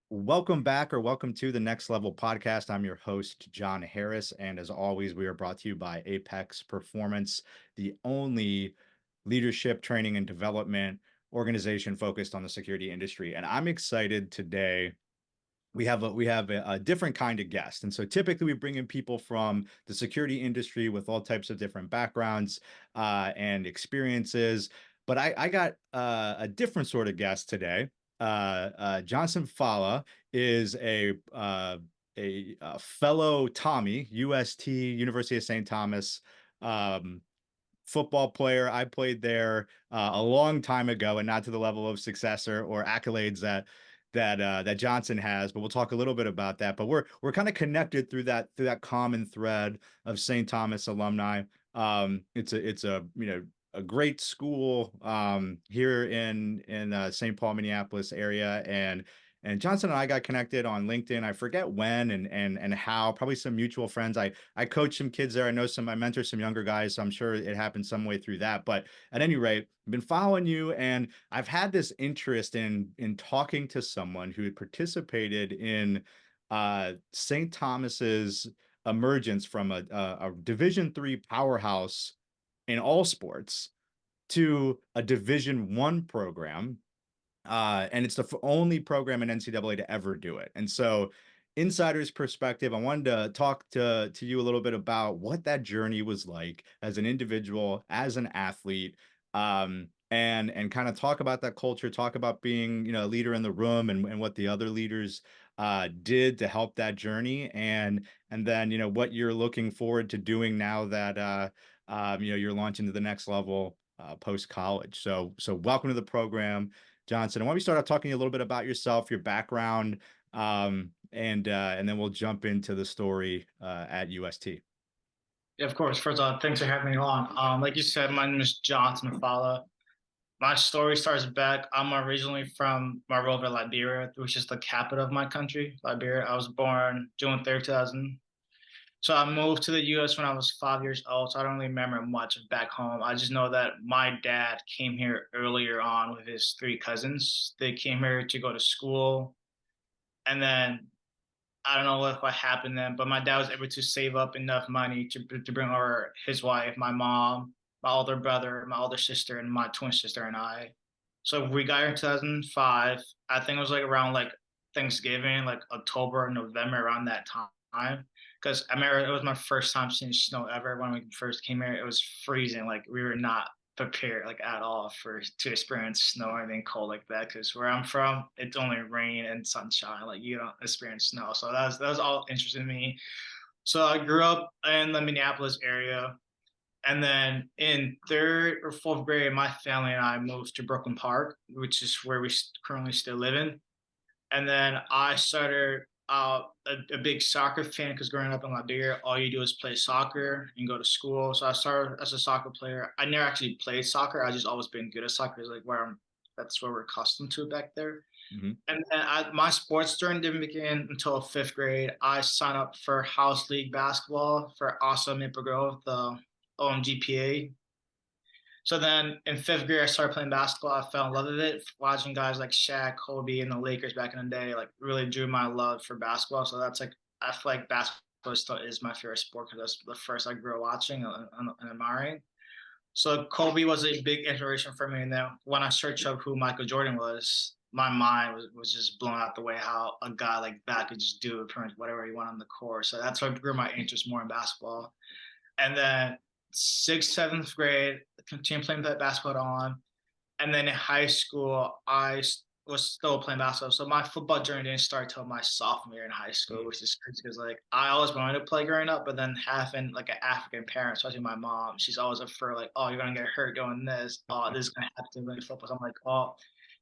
Welcome back or welcome to the Next Level podcast. I'm your host, John Harris. And as always, we are brought to you by Apex Performance, the only leadership training and development organization focused on the security industry. And I'm excited today. We have a different kind of guest. And so typically we bring in people from the security industry with all types of different backgrounds and experiences. But I got a different sort of guest today. Johnson Fallah is a fellow Tommy, UST, University of St. Thomas football player. I played there a long time ago, and not to the level of success or accolades that Johnson has. But we'll talk a little bit about that. But we're kind of connected through that common thread of St. Thomas alumni. It's a a great school here in St. Paul, Minneapolis area, and Johnson and I got connected on LinkedIn. I forget when and how. Probably some mutual friends. I coach some kids there. I mentor some younger guys, so I'm sure it happened some way through that. But at any rate, I've been following you, and I've had this interest in talking to someone who had participated in St. Thomas's emergence from a Division III powerhouse in all sports to a Division I program. And it's the only program in NCAA to ever do it. And so, insider's perspective, I wanted to talk to you a little bit about what that journey was like as an individual, as an athlete, and kind of talk about that culture, talk about being a leader in the room and what the other leaders did to help that journey, and then what you're looking forward to doing now that you're launching to the next level post college. So welcome to the program, Johnson. I want to start off talking a little bit about yourself, your background, and then we'll jump into the story at UST. Yeah, of course. First of all, thanks for having me on. Like you said, my name is Johnson Fallah. My story starts back. I'm originally from Monrovia, Liberia, which is the capital of my country, Liberia. I was born June 3rd, 2000. So I moved to the U.S. when I was 5 years old, so I don't really remember much of back home. I just know that my dad came here earlier on with his three cousins. They came here to go to school, and then I don't know what happened then, but my dad was able to save up enough money to bring over his wife, my mom, my older brother, my older sister, and my twin sister and I. So we got here in 2005. I think it was like around like Thanksgiving, like October, November, around that time. Because I remember it was my first time seeing snow ever when we first came here. It was freezing. Like we were not prepared like at all for to experience snow or anything cold like that, because where I'm from it's only rain and sunshine, like you don't experience snow. So that was all interesting to me. So I grew up in the Minneapolis area, and then in third or fourth grade my family and I moved to Brooklyn Park, which is where we currently still live in. And then I started a big soccer fan, because growing up in Liberia, all you do is play soccer and go to school. So I started as a soccer player. I never actually played soccer. I just always been good at soccer. It's like that's where we're accustomed to back there. Mhm. And then my sports journey didn't begin until fifth grade. I signed up for house league basketball for Awesome Maple Grove, the OMGPA. So then in fifth grade, I started playing basketball. I fell in love with it. Watching guys like Shaq, Kobe, and the Lakers back in the day, like really drew my love for basketball. So that's like, I feel like basketball still is my favorite sport, because that's the first I grew up watching and admiring. So Kobe was a big inspiration for me. And then when I searched up who Michael Jordan was, my mind was just blown out the way how a guy like that could just do pretty much whatever he wanted on the court. So that's what grew my interest more in basketball. And then sixth, seventh grade, continued playing basketball on. And then in high school, was still playing basketball. So my football journey didn't start till my sophomore year in high school, which is crazy because like I always wanted to play growing up, but then having like an African parent, especially my mom, she's always afraid like, oh, you're gonna get hurt doing this. Oh, this is gonna happen to me football. So I'm like, oh.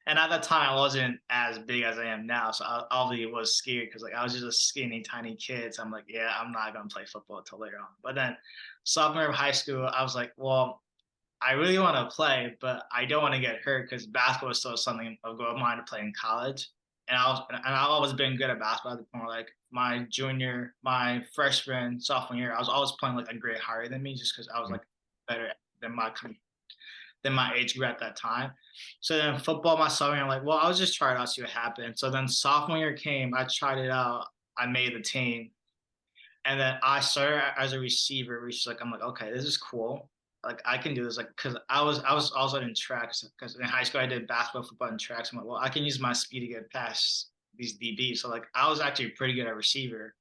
And at that time, I wasn't as big as I am now, so I obviously was scared because like I was just a skinny, tiny kid. So I'm like, yeah, I'm not gonna play football until later on. But then sophomore year of high school, I was like, well, I really want to play, but I don't want to get hurt, because basketball is still something of goal of mine to play in college. And I've always been good at basketball at the point where, like my freshman, sophomore year, I was always playing like a grade higher than me, just because I was like better than than my age group at that time. So then football my sophomore year, I'm like, well, I'll just try it out, see what happens. So then sophomore year came, I tried it out, I made the team, and then I started as a receiver, which is like I'm like, okay, this is cool. Like I can do this, like because I was also in tracks because in high school I did basketball, football, and tracks. I'm like, well, I can use my speed to get past these DBs. So like I was actually pretty good at receiver.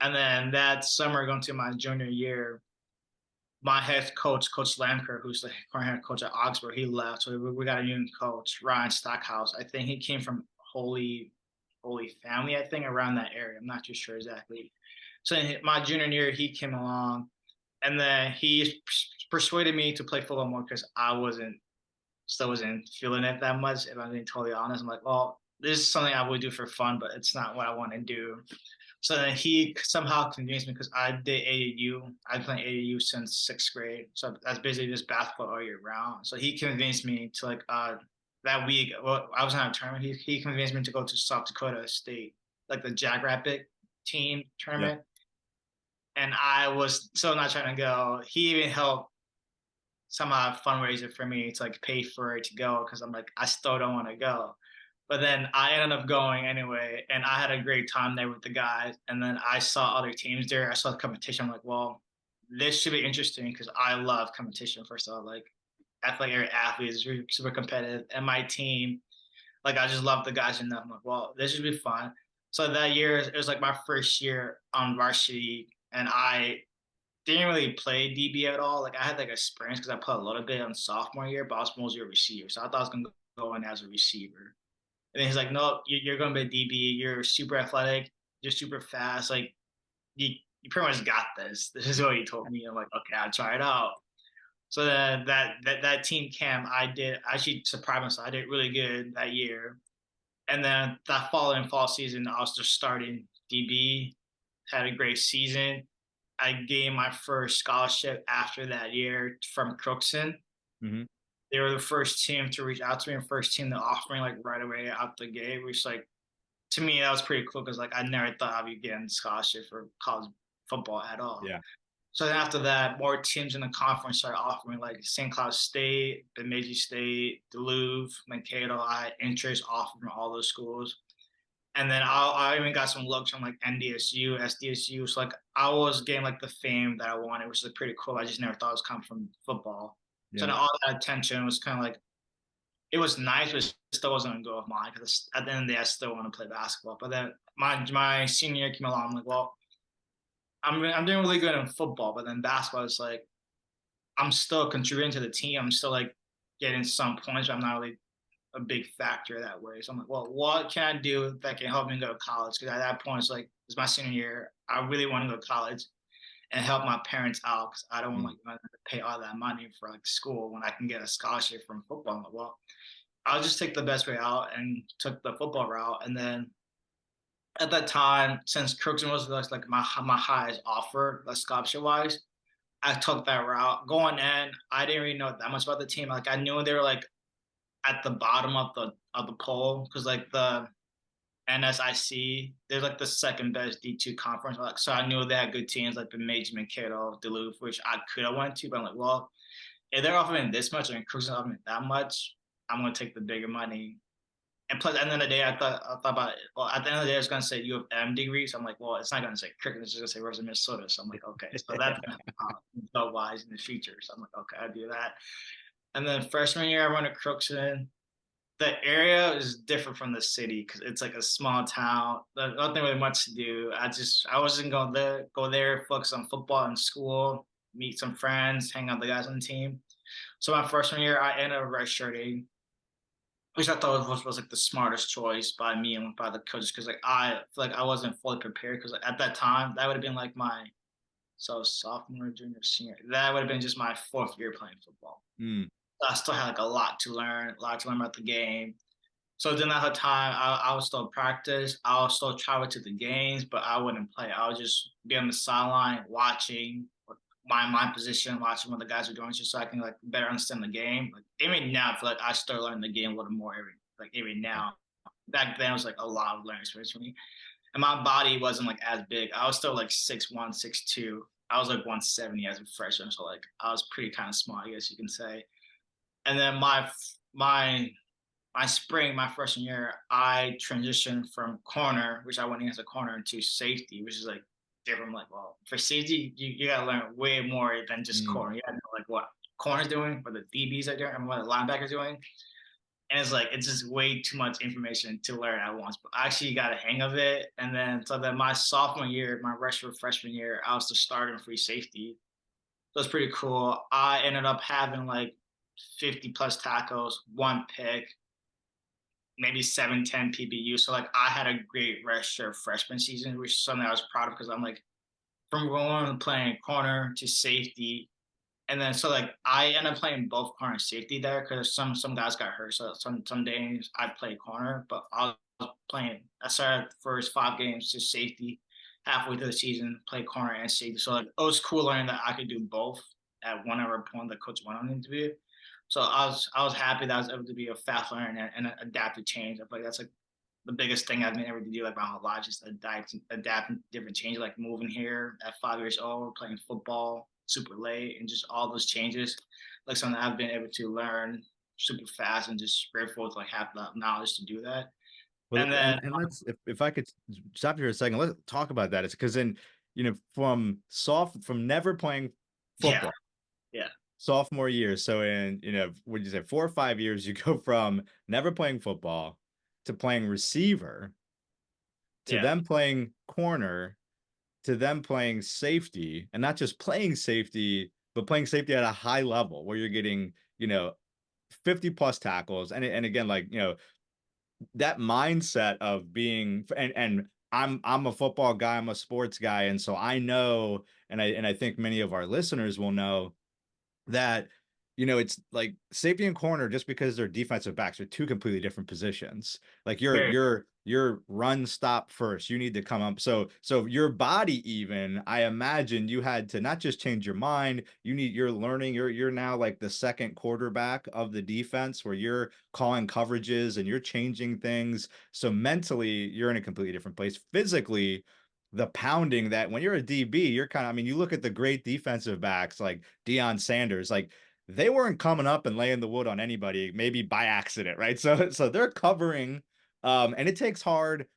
And then that summer, going to my junior year, my head coach, Coach Lamker, who's the current head coach at Augsburg, he left. So we got a new coach, Ryan Stockhouse. I think he came from Holy Family, I think, around that area. I'm not too sure exactly. So in my junior year, he came along, and then he persuaded me to play football more because I still wasn't feeling it that much. If I'm being totally honest, I'm like, well, this is something I would do for fun, but it's not what I want to do. So then he somehow convinced me because I did AAU. I played AAU since sixth grade. So that's basically just basketball all year round. So he convinced me to that week. Well, I was in a tournament. He convinced me to go to South Dakota State, like the Jackrabbit team Yeah. tournament. And I was so not trying to go. He even helped somehow fundraiser for me to like pay for it to go because I'm like, I still don't want to go. But then I ended up going anyway, and I had a great time there with the guys. And then I saw other teams there. I saw the competition. I'm like, well, this should be interesting because I love competition. First of all, like athletic athletes, super, super competitive, and my team, like I just love the guys enough. I'm like, well, this should be fun. So that year, it was like my first year on varsity, and I didn't really play DB at all. Like I had like experience because I played a little bit on sophomore year, but I was mostly a receiver. So I thought I was gonna go in as a receiver. And then he's like, no, you're going to be a DB. You're super athletic. You're super fast. Like, you pretty much got this. This is what he told me. I'm like, okay, I'll try it out. So then that team camp, I did actually surprised myself. I did really good that year. And then that following fall season, I was just starting DB, had a great season. I gained my first scholarship after that year from Crookston. Hmm. They were the first team to reach out to me and first team to offer me like right away out the gate, which like to me that was pretty cool because like I never thought I'd be getting scholarship for college football at all. Yeah. So then after that, more teams in the conference started offering like St. Cloud State, Bemidji State, Duluth, Mankato. I had interest offered from all those schools. And then I even got some looks from like NDSU, SDSU. So like I was getting like the fame that I wanted, which is like, pretty cool. I just never thought it was coming from football. So Yeah. then all that attention was kind of like it was nice, but it still wasn't a goal of mine because at the end of the day, I still want to play basketball. But then my senior year came along. I'm like, well, I'm doing really good in football, but then basketball is like I'm still contributing to the team. I'm still like getting some points, but I'm not really a big factor that way. So I'm like, well, what can I do that can help me go to college? Because at that point, it's like it's my senior year. I really want to go to college and help my parents out because I don't want like to pay all that money for like school when I can get a scholarship from football. I'm like, well, I'll just take the best way out and took the football route. And then at that time, since Crookston was like my highest offer, like scholarship wise, I took that route. Going in, I didn't really know that much about the team. Like I knew they were like at the bottom of the poll because like the NSIC, they're like the second best D2 conference. Like, so I knew they had good teams like Bemidji, Mankato, Duluth, which I could have went to, but I'm like, well, if they're offering this much and Crookston offering that much, I'm gonna take the bigger money. And plus, at the end of the day, I thought about it. Well, at the end of the day, I was gonna say U of M degree. So I'm like, well, it's not gonna say cricket. It's just gonna say where's in Minnesota. So I'm like, okay, so that's gonna help wise in the future. So I'm like, okay, I do that. And then freshman year, I went to Crookston. The area is different from the city because it's like a small town. There's nothing really much to do. I wasn't going to go there, focus on football and school, meet some friends, hang out with the guys on the team. So my freshman year, I ended up redshirting, which I thought was like the smartest choice by me and by the coaches because like I feel like I wasn't fully prepared because like, at that time that would have been like my sophomore, junior, senior. That would have been just my fourth year playing football. Mm. I still had like a lot to learn about the game. So during that whole time, I would still practice. I would still travel to the games, but I wouldn't play. I would just be on the sideline watching my position, watching what the guys are doing, just so I can like better understand the game. Like even now, I feel like I start learning the game a little more every now. Back then, it was like a lot of learning experience for me, and my body wasn't like as big. I was still like 6'1", 6'2". I was like 170 as a freshman, so like I was pretty kind of small, I guess you can say. And then my my spring, my freshman year, I transitioned from corner, which I went in as a corner, to safety, which is like different. Like, well, for safety, you gotta learn way more than just Mm. corner. You gotta know like what corner's doing, what the DBs are doing, and what the linebackers doing. And it's like it's just way too much information to learn at once. But I actually got a hang of it. And then so then my sophomore year, my freshman year, I was the starting free safety. So it's pretty cool. I ended up having like 50 plus tackles, one pick, maybe 7, 10 PBU. So like I had a great redshirt freshman season, which is something I was proud of because I'm like from going and playing corner to safety. And then so like I ended up playing both corner and safety there because some guys got hurt. So some days I played corner, but I was playing. I started the first 5 games to safety. Halfway through the season, played corner and safety. So like it was cool learning that I could do both at whatever point the coach went on the interview. So I was happy that I was able to be a fast learner and adapt to change. I feel like that's like the biggest thing I've been able to do like my whole life, just adapt to different changes, like moving here at 5 years old, playing football super late, and just all those changes, like something I've been able to learn super fast, and just grateful to like have the knowledge to do that. Well, And then and let's if I could stop you for a second, let's talk about that. It's because in from from never playing yeah, football yeah, sophomore year, so in would you say 4 or 5 years, you go from never playing football to playing receiver to yeah, them playing corner to them playing safety, and not just playing safety, but playing safety at a high level where you're getting 50 plus tackles, and again, like that mindset of being and I'm a football guy, I'm a sports guy, and so I know, and I think many of our listeners will know that it's like safety and corner, just because they're defensive backs, are two completely different positions. Like very, you're run stop first. You need to come up. So your body, even, I imagine you had to not just change your mind. You're learning. You're now like the second quarterback of the defense, where you're calling coverages and you're changing things. So mentally, you're in a completely different place. Physically, the pounding that when you're a DB, you're kind of, I mean, you look at the great defensive backs like Deion Sanders, like they weren't coming up and laying the wood on anybody, maybe by accident, right? So they're covering, and it takes hard.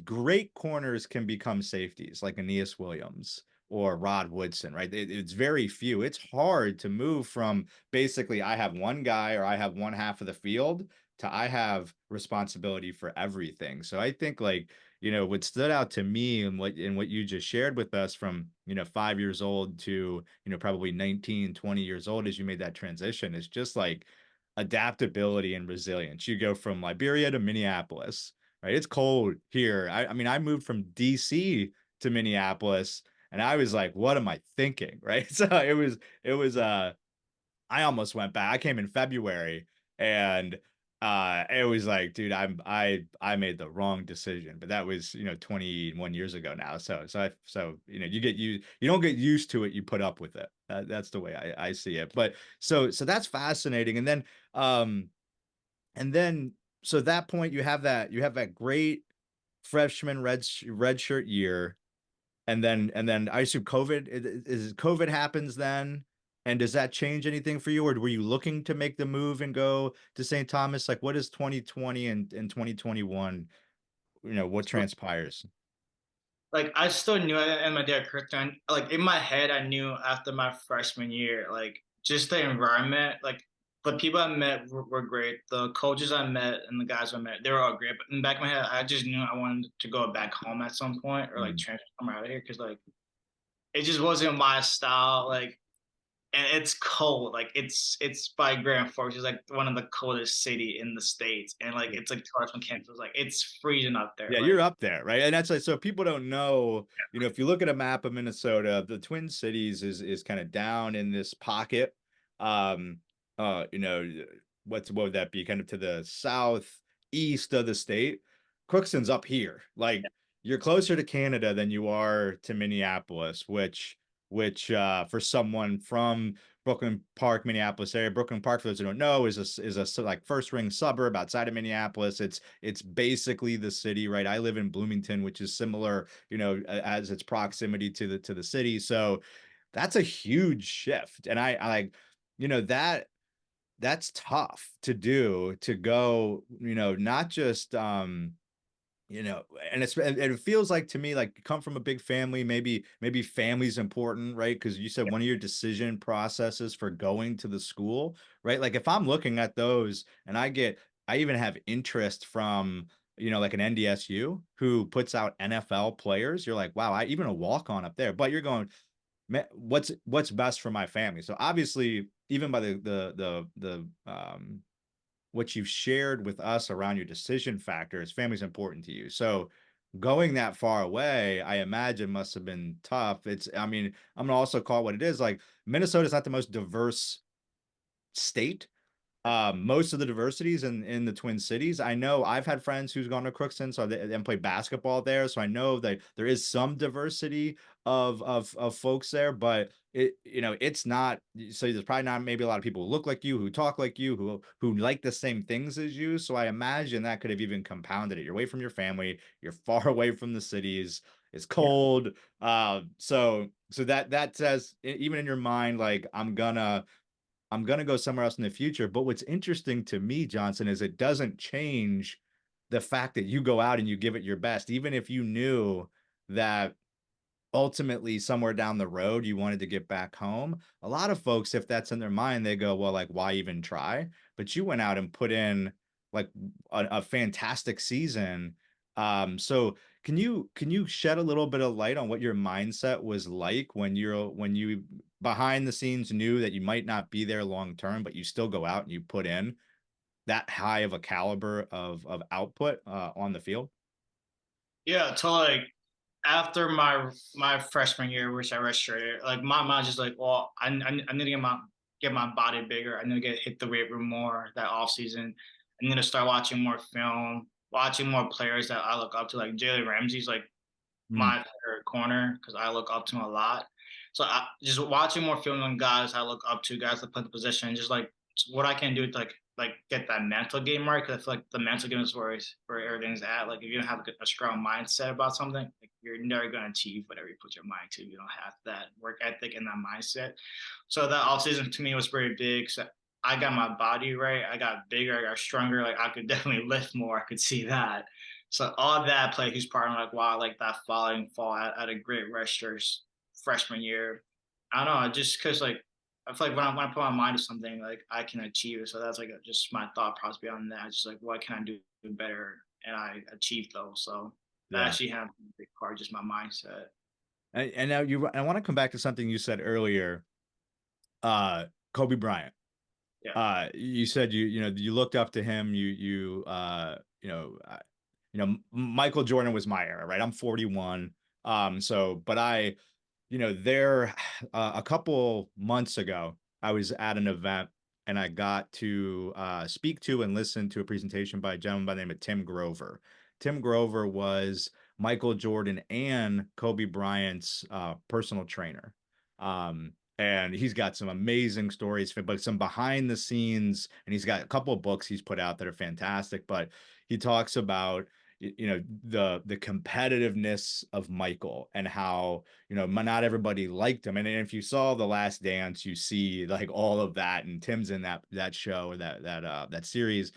Great corners can become safeties like Aeneas Williams or Rod Woodson, right? It's very few. It's hard to move from basically I have one guy or I have one half of the field to I have responsibility for everything. So I think, like, what stood out to me and what you just shared with us from, 5 years old to, probably 19, 20 years old, as you made that transition, is just like adaptability and resilience. You go from Liberia to Minneapolis, right? It's cold here. I mean, I moved from DC to Minneapolis, and I was like, what am I thinking? Right. So it was I almost went back. I came in February, and it was like, dude, I made the wrong decision. But that was, 21 years ago now. So you don't get used to it, you put up with it. That's the way I see it. But so that's fascinating. Um and then so at that point, you have that great freshman red shirt year, and then I assume COVID happens then, and does that change anything for you, or were you looking to make the move and go to St. Thomas? Like, what is 2020 and 2021, what transpires? like I still knew it in my dad curriculum. Like in my head, I knew after my freshman year, like just the environment, like the people I met were great. The coaches I met and the guys I met, they were all great. But in the back of my head, I just knew I wanted to go back home at some point, or like Mm. transfer somewhere out of here, because like it just wasn't my style. Like, and it's cold. Like it's by Grand Forks. It's like one of the coldest city in the states, and like it's like 2 hours from campus. Like it's freezing up there. Yeah, you're Like up there, right? And that's like, so people don't know, if you look at a map of Minnesota, the Twin Cities is kind of down in this pocket. Um, what would that be? Kind of to the southeast of the state. Crookston's up here. Like, you're closer to Canada than you are to Minneapolis, which for someone from Brooklyn Park, Minneapolis area. Brooklyn Park, for those who don't know, is a like first ring suburb outside of Minneapolis. It's basically the city, right? I live in Bloomington, which is similar, as its proximity to the city. So that's a huge shift, and I like, that that's tough to do, to go, not just, and it feels like to me like you come from a big family, maybe family's important, right? Because you said one of your decision processes for going to the school, right? Like if I'm looking at those and I even have interest from, like an NDSU who puts out NFL players, you're like, wow, I even a walk on up there, but you're going, "Man, what's best for my family?" So obviously, even by the what you've shared with us around your decision factors, family's important to you. So going that far away, I imagine must have been tough. I mean, I'm gonna also call it what it is. Like Minnesota's not the most diverse state. Most of the diversities in the Twin Cities, I know I've had friends who's gone to Crookston, so and played basketball there, so I know that there is some diversity of folks there, but it's not. So there's probably not maybe a lot of people who look like you, who talk like you, who like the same things as you. So I imagine that could have even compounded it. You're away from your family, you're far away from the cities. It's Yeah. cold. So that says even in your mind, like I'm gonna go somewhere else in the future. But what's interesting to me, Johnson, is it doesn't change the fact that you go out and you give it your best, even if you knew that ultimately somewhere down the road you wanted to get back home. A lot of folks, if that's in their mind, they go, well, like, why even try? But you went out and put in like a fantastic season. So can you shed a little bit of light on what your mindset was like when you behind the scenes knew that you might not be there long term, but you still go out and you put in that high of a caliber of output on the field? Yeah, so like after my freshman year, which I redshirted, like my mind just like, well, I need to get my body bigger. I need to get hit the weight room more that off season. I need to start watching more film, watching more players that I look up to. Like Jalen Ramsey's like Mm, my favorite corner because I look up to him a lot. So just watching more film on guys I look up to, guys that play the position, just like what I can do to like get that mental game right. Because I feel like the mental game is where everything's at. Like if you don't have a strong mindset about something, like you're never going to achieve whatever you put your mind to. You don't have that work ethic and that mindset. So that off season to me was very big. So I got my body right. I got bigger. I got stronger. Like I could definitely lift more. I could see that. So all that played a huge part in like wow, like that following fall at a great Register's freshman year. I don't know, just because like I feel like when I put my mind to something, like I can achieve it. So that's like just my thought process beyond that. Just like what can I do better, and I achieved those. So that yeah. actually had a big part, just my mindset. And now I want to come back to something you said earlier. Uh, Kobe Bryant. Yeah. You said you looked up to him. Michael Jordan was my era, right? I'm 41. So, but there a couple months ago, I was at an event and I got to speak to and listen to a presentation by a gentleman by the name of Tim Grover. Tim Grover was Michael Jordan and Kobe Bryant's personal trainer. And he's got some amazing stories, but some behind the scenes, and he's got a couple of books he's put out that are fantastic. But he talks about the competitiveness of Michael and how not everybody liked him. And if you saw The Last Dance, you see like all of that, and Tim's in that show or that series,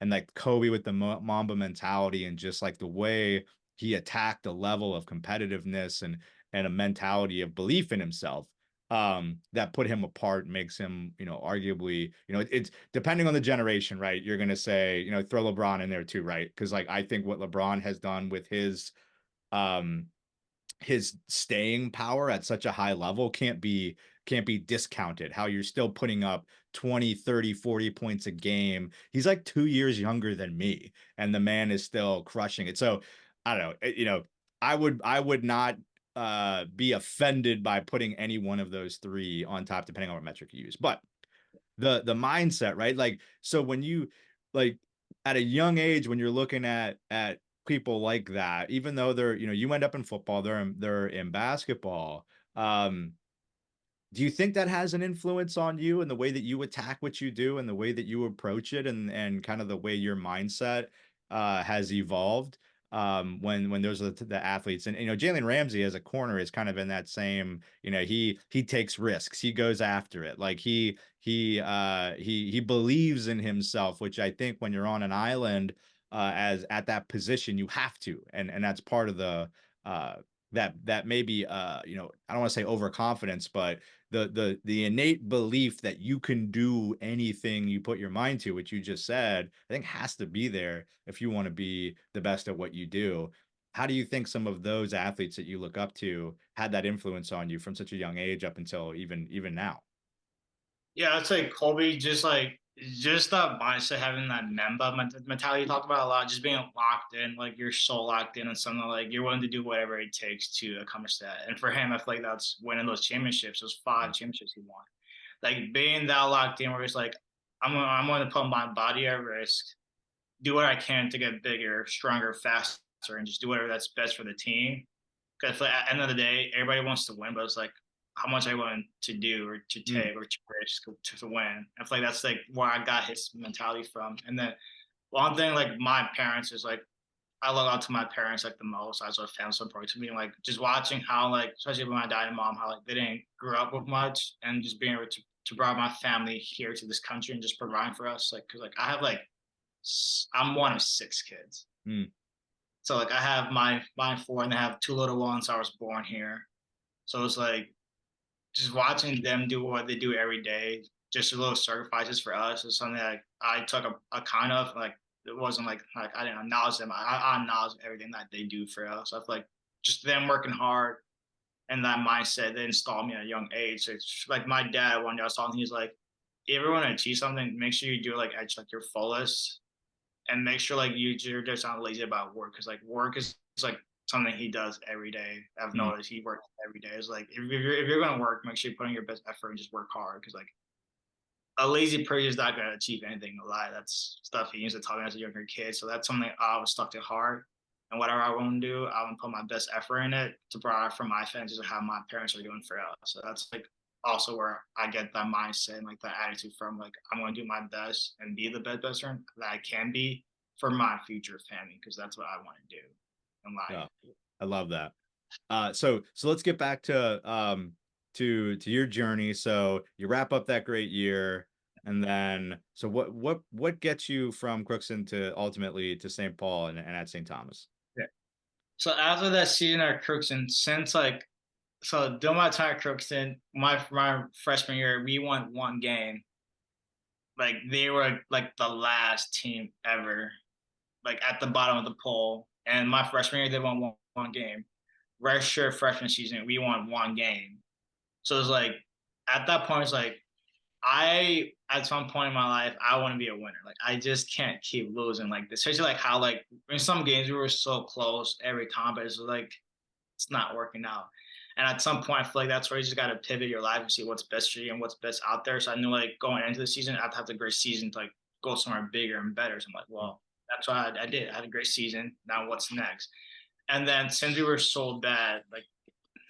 and like Kobe with the Mamba mentality and just like the way he attacked a level of competitiveness and a mentality of belief in himself that put him apart, makes him arguably it's depending on the generation, right? You're gonna say throw LeBron in there too, right? Because like I think what LeBron has done with um his staying power at such a high level can't be discounted. How you're still putting up 20, 30, 40 points a game. He's like 2 years younger than me and the man is still crushing it. So I don't know, I would not be offended by putting any one of those three on top depending on what metric you use. But the mindset, right? Like so when you like at a young age when you're looking at people like that, even though they're you end up in football, they're in basketball. Um, do you think that has an influence on you and the way that you attack what you do and the way that you approach it and kind of the way your mindset has evolved? when those are the athletes. And Jalen Ramsey as a corner is kind of in that same, he takes risks, he goes after it, like he believes in himself, which I think when you're on an island as at that position, you have to, and that's part of the uh that maybe I don't want to say overconfidence, but the innate belief that you can do anything you put your mind to, which you just said, I think has to be there if you want to be the best at what you do. How do you think some of those athletes that you look up to had that influence on you from such a young age up until even now? Yeah, I'd say Kobe, just that mindset, having that Mamba mentality you talked about a lot, just being locked in, like you're so locked in on something, like you're willing to do whatever it takes to accomplish that. And for him, I feel like that's winning those championships, those five championships he won. Like being that locked in, where it's like I'm going to put my body at risk, do what I can to get bigger, stronger, faster, and just do whatever that's best for the team. Because at the end of the day, everybody wants to win, but it's like how much I want to do or to Mm, take or to risk to win. I feel like that's like where I got his mentality from. And then one thing, like my parents is like I look out to my parents like the most as a family support to me. Like just watching how like especially with my dad and mom, how like they didn't grow up with much and just being able to bring my family here to this country and just provide for us. Like because like I have like I'm one of six kids. mm, So like I have my four and I have two little ones. I was born here. So it's like just watching them do what they do every day, just a little sacrifices for us is something that I took a kind of like it wasn't like I didn't acknowledge them. I acknowledge everything that they do for us. I feel like just them working hard and that mindset they installed me at a young age. So it's like my dad one day I was talking, he's like, if you ever want to achieve something, make sure you do it like at like your fullest and make sure like you're just not lazy about work because like work is like something he does every day. I've mm, noticed he works every day. It's like if you're gonna work, make sure you put in your best effort and just work hard because like a lazy person is not gonna achieve anything in life. That's stuff he used to tell me as a younger kid. So that's something I was stuck to heart. And whatever I want to do, I want to put my best effort in it to provide for my fans and how my parents are doing for us. So that's like also where I get that mindset and like that attitude from. Like I'm going to do my best and be the best person that I can be for my future family because that's what I want to do in life. yeah, I love that. So let's get back to your journey. So you wrap up that great year, and then so what gets you from Crookston to ultimately to St. Paul and at St. Thomas? Yeah. So after that season at Crookston, since like so during my time at Crookston, my freshman year, we won one game. Like they were like the last team ever, like at the bottom of the poll. And my freshman year, they won one game. Redshirt freshman season, we won one game. So it's like at that point, it's like I at some point in my life, I want to be a winner. Like I just can't keep losing like this. Especially like how like in some games we were so close every time, but it's like it's not working out. And at some point, I feel like that's where you just got to pivot your life and see what's best for you and what's best out there. So I knew like going into the season, I have to have a great season to like go somewhere bigger and better. So I'm like, well, that's why I did. I had a great season. Now what's next? And then since we were so bad, like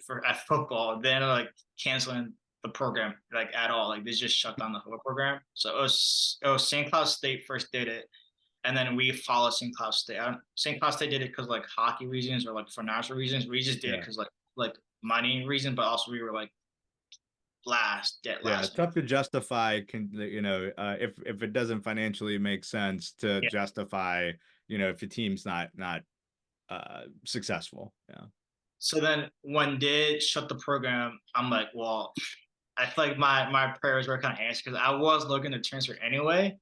for at football, then like canceling the program like at all. Like they just shut down the football program. So it was St. Cloud State first did it, and then we followed St. Cloud State. St. Cloud State did it because like hockey reasons or like financial reasons. We just did it Yeah. because like money reason, but also we were like dead Yeah, last. it's tough to justify, if it doesn't financially make sense to Yeah. justify, if your team's not successful. Yeah. So then when they shut the program, I'm like, well, I feel like my prayers were kind of answered because I was looking to transfer anyway.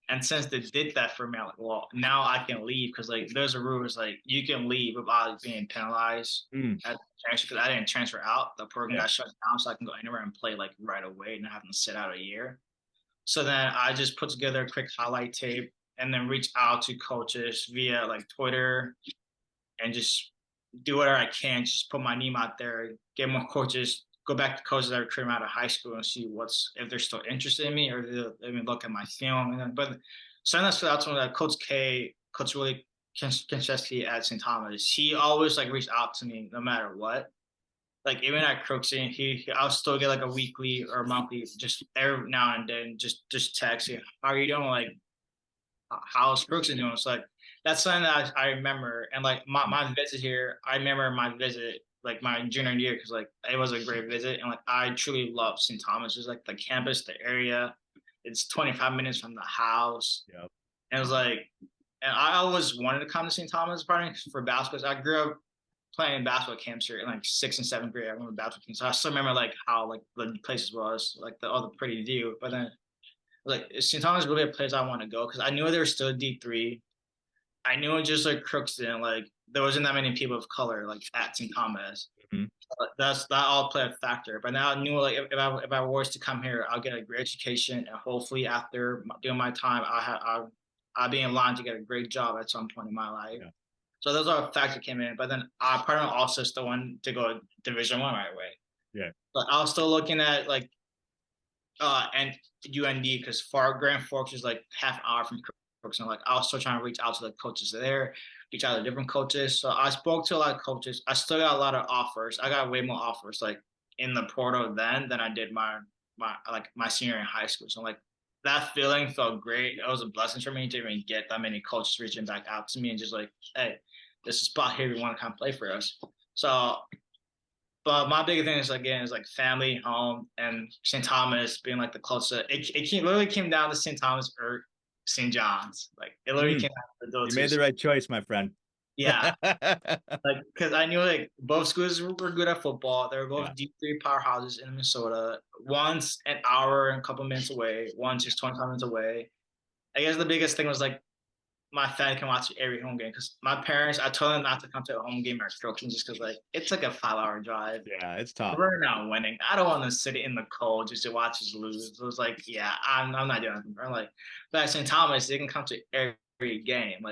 And since they did that for me, I'm like, well, now I can leave because like there's a rule is like you can leave without being penalized Mm, at transfer because I didn't transfer out. The program yeah. got shut down, so I can go anywhere and play like right away, not having to sit out a year. So then I just put together a quick highlight tape and then reach out to coaches via like Twitter and just do whatever I can, just put my name out there, get more coaches, go back to coaches that recruit me out of high school and see what's if they're still interested in me or they even look at my film. And then, but so that's out that Coach K, Coach Willie Kincheski at St. Thomas, he always like reached out to me no matter what. Like even at Crookston, I'll still get like a weekly or monthly, just every now and then, just texting, how are you doing? Like how's Crookston doing? It's like that's something that I remember, and like my visit here, I remember my visit like my junior year because like it was a great visit, and like I truly love St. Thomas. It's like the campus, the area. It's 25 minutes from the house, Yep. and it was like, and I always wanted to come to St. Thomas partly for basketball. I grew up playing basketball camps here in like sixth and seventh grade. I remember basketball camps. So I still remember like how like the places was, like the all the pretty view. But then like St. Thomas really a place I want to go because I knew there was still D3. I knew it just like Crookston, like there wasn't that many people of color like at St. Thomas. Mhm. That all played a factor. But now I knew like if I was to come here, I'll get a great education, and hopefully after doing my time, I'll be in line to get a great job at some point in my life. Yeah. So those are factors came in. But then I probably also still want to go Division 1 right away. Yeah. But I was still looking at like and UND because Far Grand Forks is like half an hour from Crooks. And like I was still trying to reach out to the coaches there, reach out to different coaches. So I spoke to a lot of coaches. I still got a lot of offers. I got way more offers like in the portal then than I did my senior in high school. So like that feeling felt great. It was a blessing for me to even get that many coaches reaching back out to me and just like, hey, this is a spot here. We want to come play for us. So but my big thing is again is like family, home, and St. Thomas being like the closest. Literally came down to St. Thomas or St. John's. Like it literally Mm, came down to you those made two. the right choice, my friend. Yeah, like because I knew like both schools were good at football. They were Yeah. both D3 powerhouses in Minnesota. One's an hour and a couple minutes away. One's just 25 minutes away. I guess the biggest thing was like my family can watch every home game because my parents, I told them not to come to a home game or instruction just because like it's like a 5 hour drive. Yeah, it's tough. We're not winning. I don't want to sit in the cold just to watch us lose. So it was like, yeah, I'm not doing it. Like, but at St. Thomas, they can come to every game,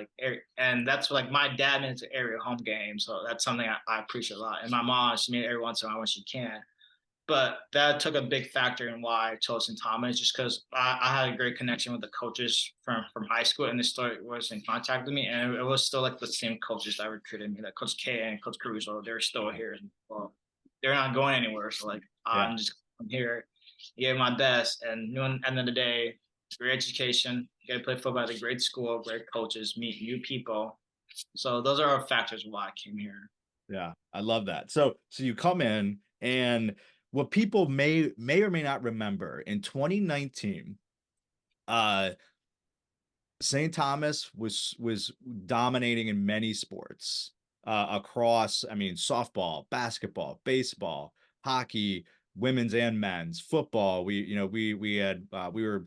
and that's like my dad made it to every home game, so that's something I appreciate a lot. And my mom, she made it every once in a while when she can. But that took a big factor in why I chose St. Thomas, just because I had a great connection with the coaches from high school, and they still was in contact with me, and it was still like the same coaches that recruited me, like Coach K and Coach Caruso. They're still here. Well, they're not going anywhere, so like Yeah. I'm here, gave my best, and at the end of the day, great education. You got to play football at a great school, great coaches, meet new people. So those are our factors why I came here. Yeah, I love that. So you come in, and what people may or may not remember, in 2019, uh St. Thomas was dominating in many sports across, I mean, softball, basketball, baseball, hockey, women's and men's, football. We had we were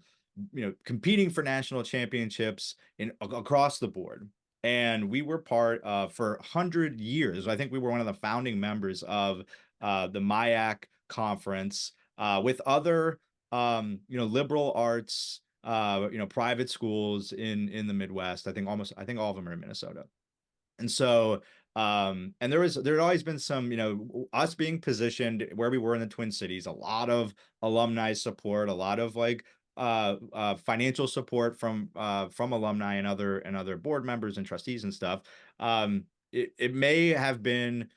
competing for national championships across the board. And we were part of for 100 years. I think we were one of the founding members of the MIAC conference with other liberal arts private schools in the Midwest. I think all of them are in Minnesota. And so and there had always been some, us being positioned where we were in the Twin Cities, a lot of alumni support, a lot of like financial support from alumni and other board members and trustees and stuff. It may have been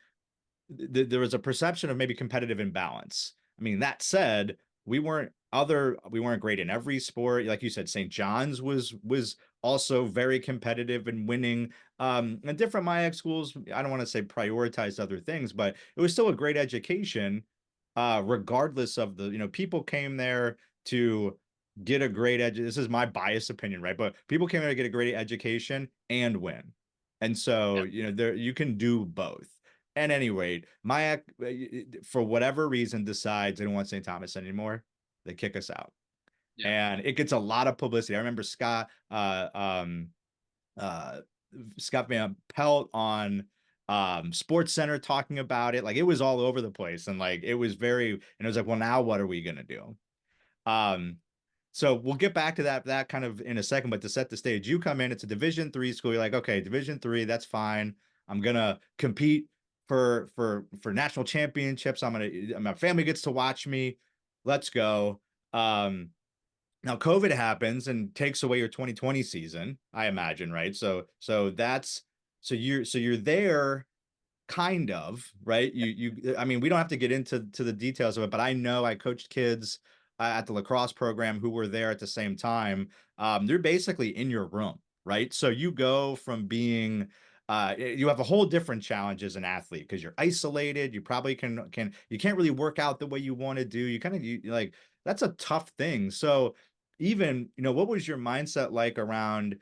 there was a perception of maybe competitive imbalance. I mean, that said, we weren't great in every sport. Like you said, St. John's was also very competitive and winning. And different MIAC schools, I don't want to say prioritized other things, but it was still a great education, regardless of people came there to get a great this is my biased opinion, right? But people came there to get a great education and win. And so, there you can do both. At any rate, MIAC, for whatever reason, decides they don't want St. Thomas anymore. They kick us out, Yeah. and it gets a lot of publicity. I remember uh, Scott Van Pelt on Sports Center talking about it. Like it was all over the place, and like it was and it was like, well, now what are we gonna do? Um, so we'll get back to that kind of in a second, but to set the stage, you come in, it's a Division 3 school. You're like, okay, Division 3, that's fine. I'm gonna compete for national championships. My family gets to watch me. Let's go. Now COVID happens and takes away your 2020 season, I imagine, right? So you're there kind of, right? I mean, we don't have to get into the details of it, but I know I coached kids at the lacrosse program who were there at the same time. They're basically in your room. right? So you go from being you have a whole different challenge as an athlete because you're isolated. You probably you can't really work out the way you want to do. You kind of you like that's a tough thing. So even, what was your mindset like around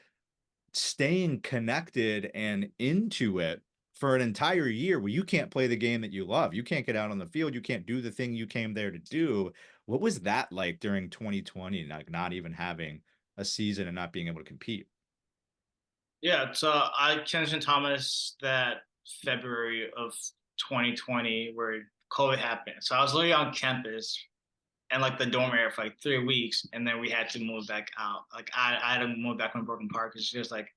staying connected and into it for an entire year where you can't play the game that you love? You can't get out on the field. You can't do the thing you came there to do. What was that like during 2020, like not even having a season and not being able to compete? Yeah, so I Kensington Thomas that February of 2020 where COVID happened. So I was literally on campus and like the dorm area for like 3 weeks, and then we had to move back out. Like I had to move back from Broken Park. It's just like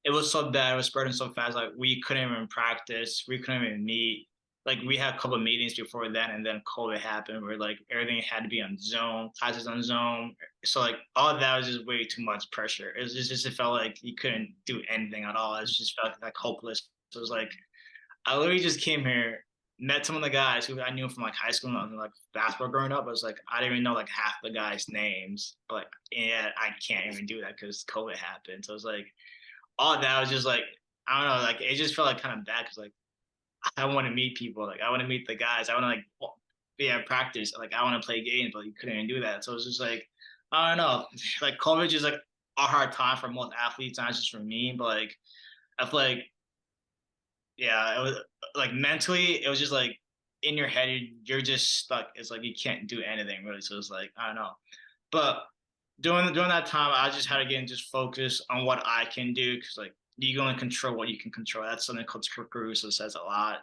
it was so bad. It was spreading so fast. Like we couldn't even practice. We couldn't even meet. Like we had a couple of meetings before then, and then COVID happened, where like everything had to be on Zoom, classes on Zoom. So like all of that was just way too much pressure. It felt like you couldn't do anything at all. It just felt like hopeless. So it was like I literally just came here, met some of the guys who I knew from like high school and like basketball growing up. I was like, I didn't even know like half the guys' names, but yeah, I can't even do that because COVID happened. So it was like all that was just like I don't know, like it just felt like kind of bad because like I want to meet people, like I want to meet the guys, I want to like be at practice, like I want to play games, but you couldn't even do that. So it's just like I don't know, like college is like a hard time for most athletes, not just for me, but like I feel like yeah, it was like mentally, it was just like in your head, you're just stuck. It's like you can't do anything really. So it's like I don't know, but during that time, I just had to get just focus on what I can do because like you can only control what you can control. That's something Coach Caruso says a lot.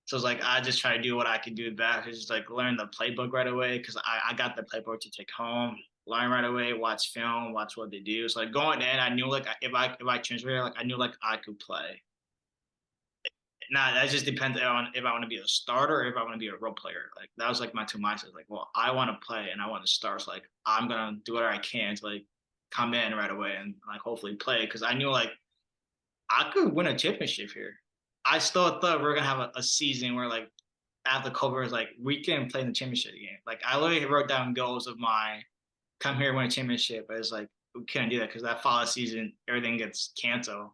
So it's like I just try to do what I can do best. It's just like learn the playbook right away because I got the playbook to take home, learn right away, watch film, watch what they do. So like going in, I knew like if I transfer, like I knew like I could play. Now that just depends on if I want to be a starter or if I want to be a role player. Like that was like my two mindsets. Like, well, I want to play and I want to start. So like I'm gonna do whatever I can to like come in right away and like hopefully play because I knew like I could win a championship here. I still thought we are gonna have a season where like after COVID was like we can play in the championship game. Like I literally wrote down goals of my come here win a championship, but it's like we couldn't do that because that fall season everything gets canceled.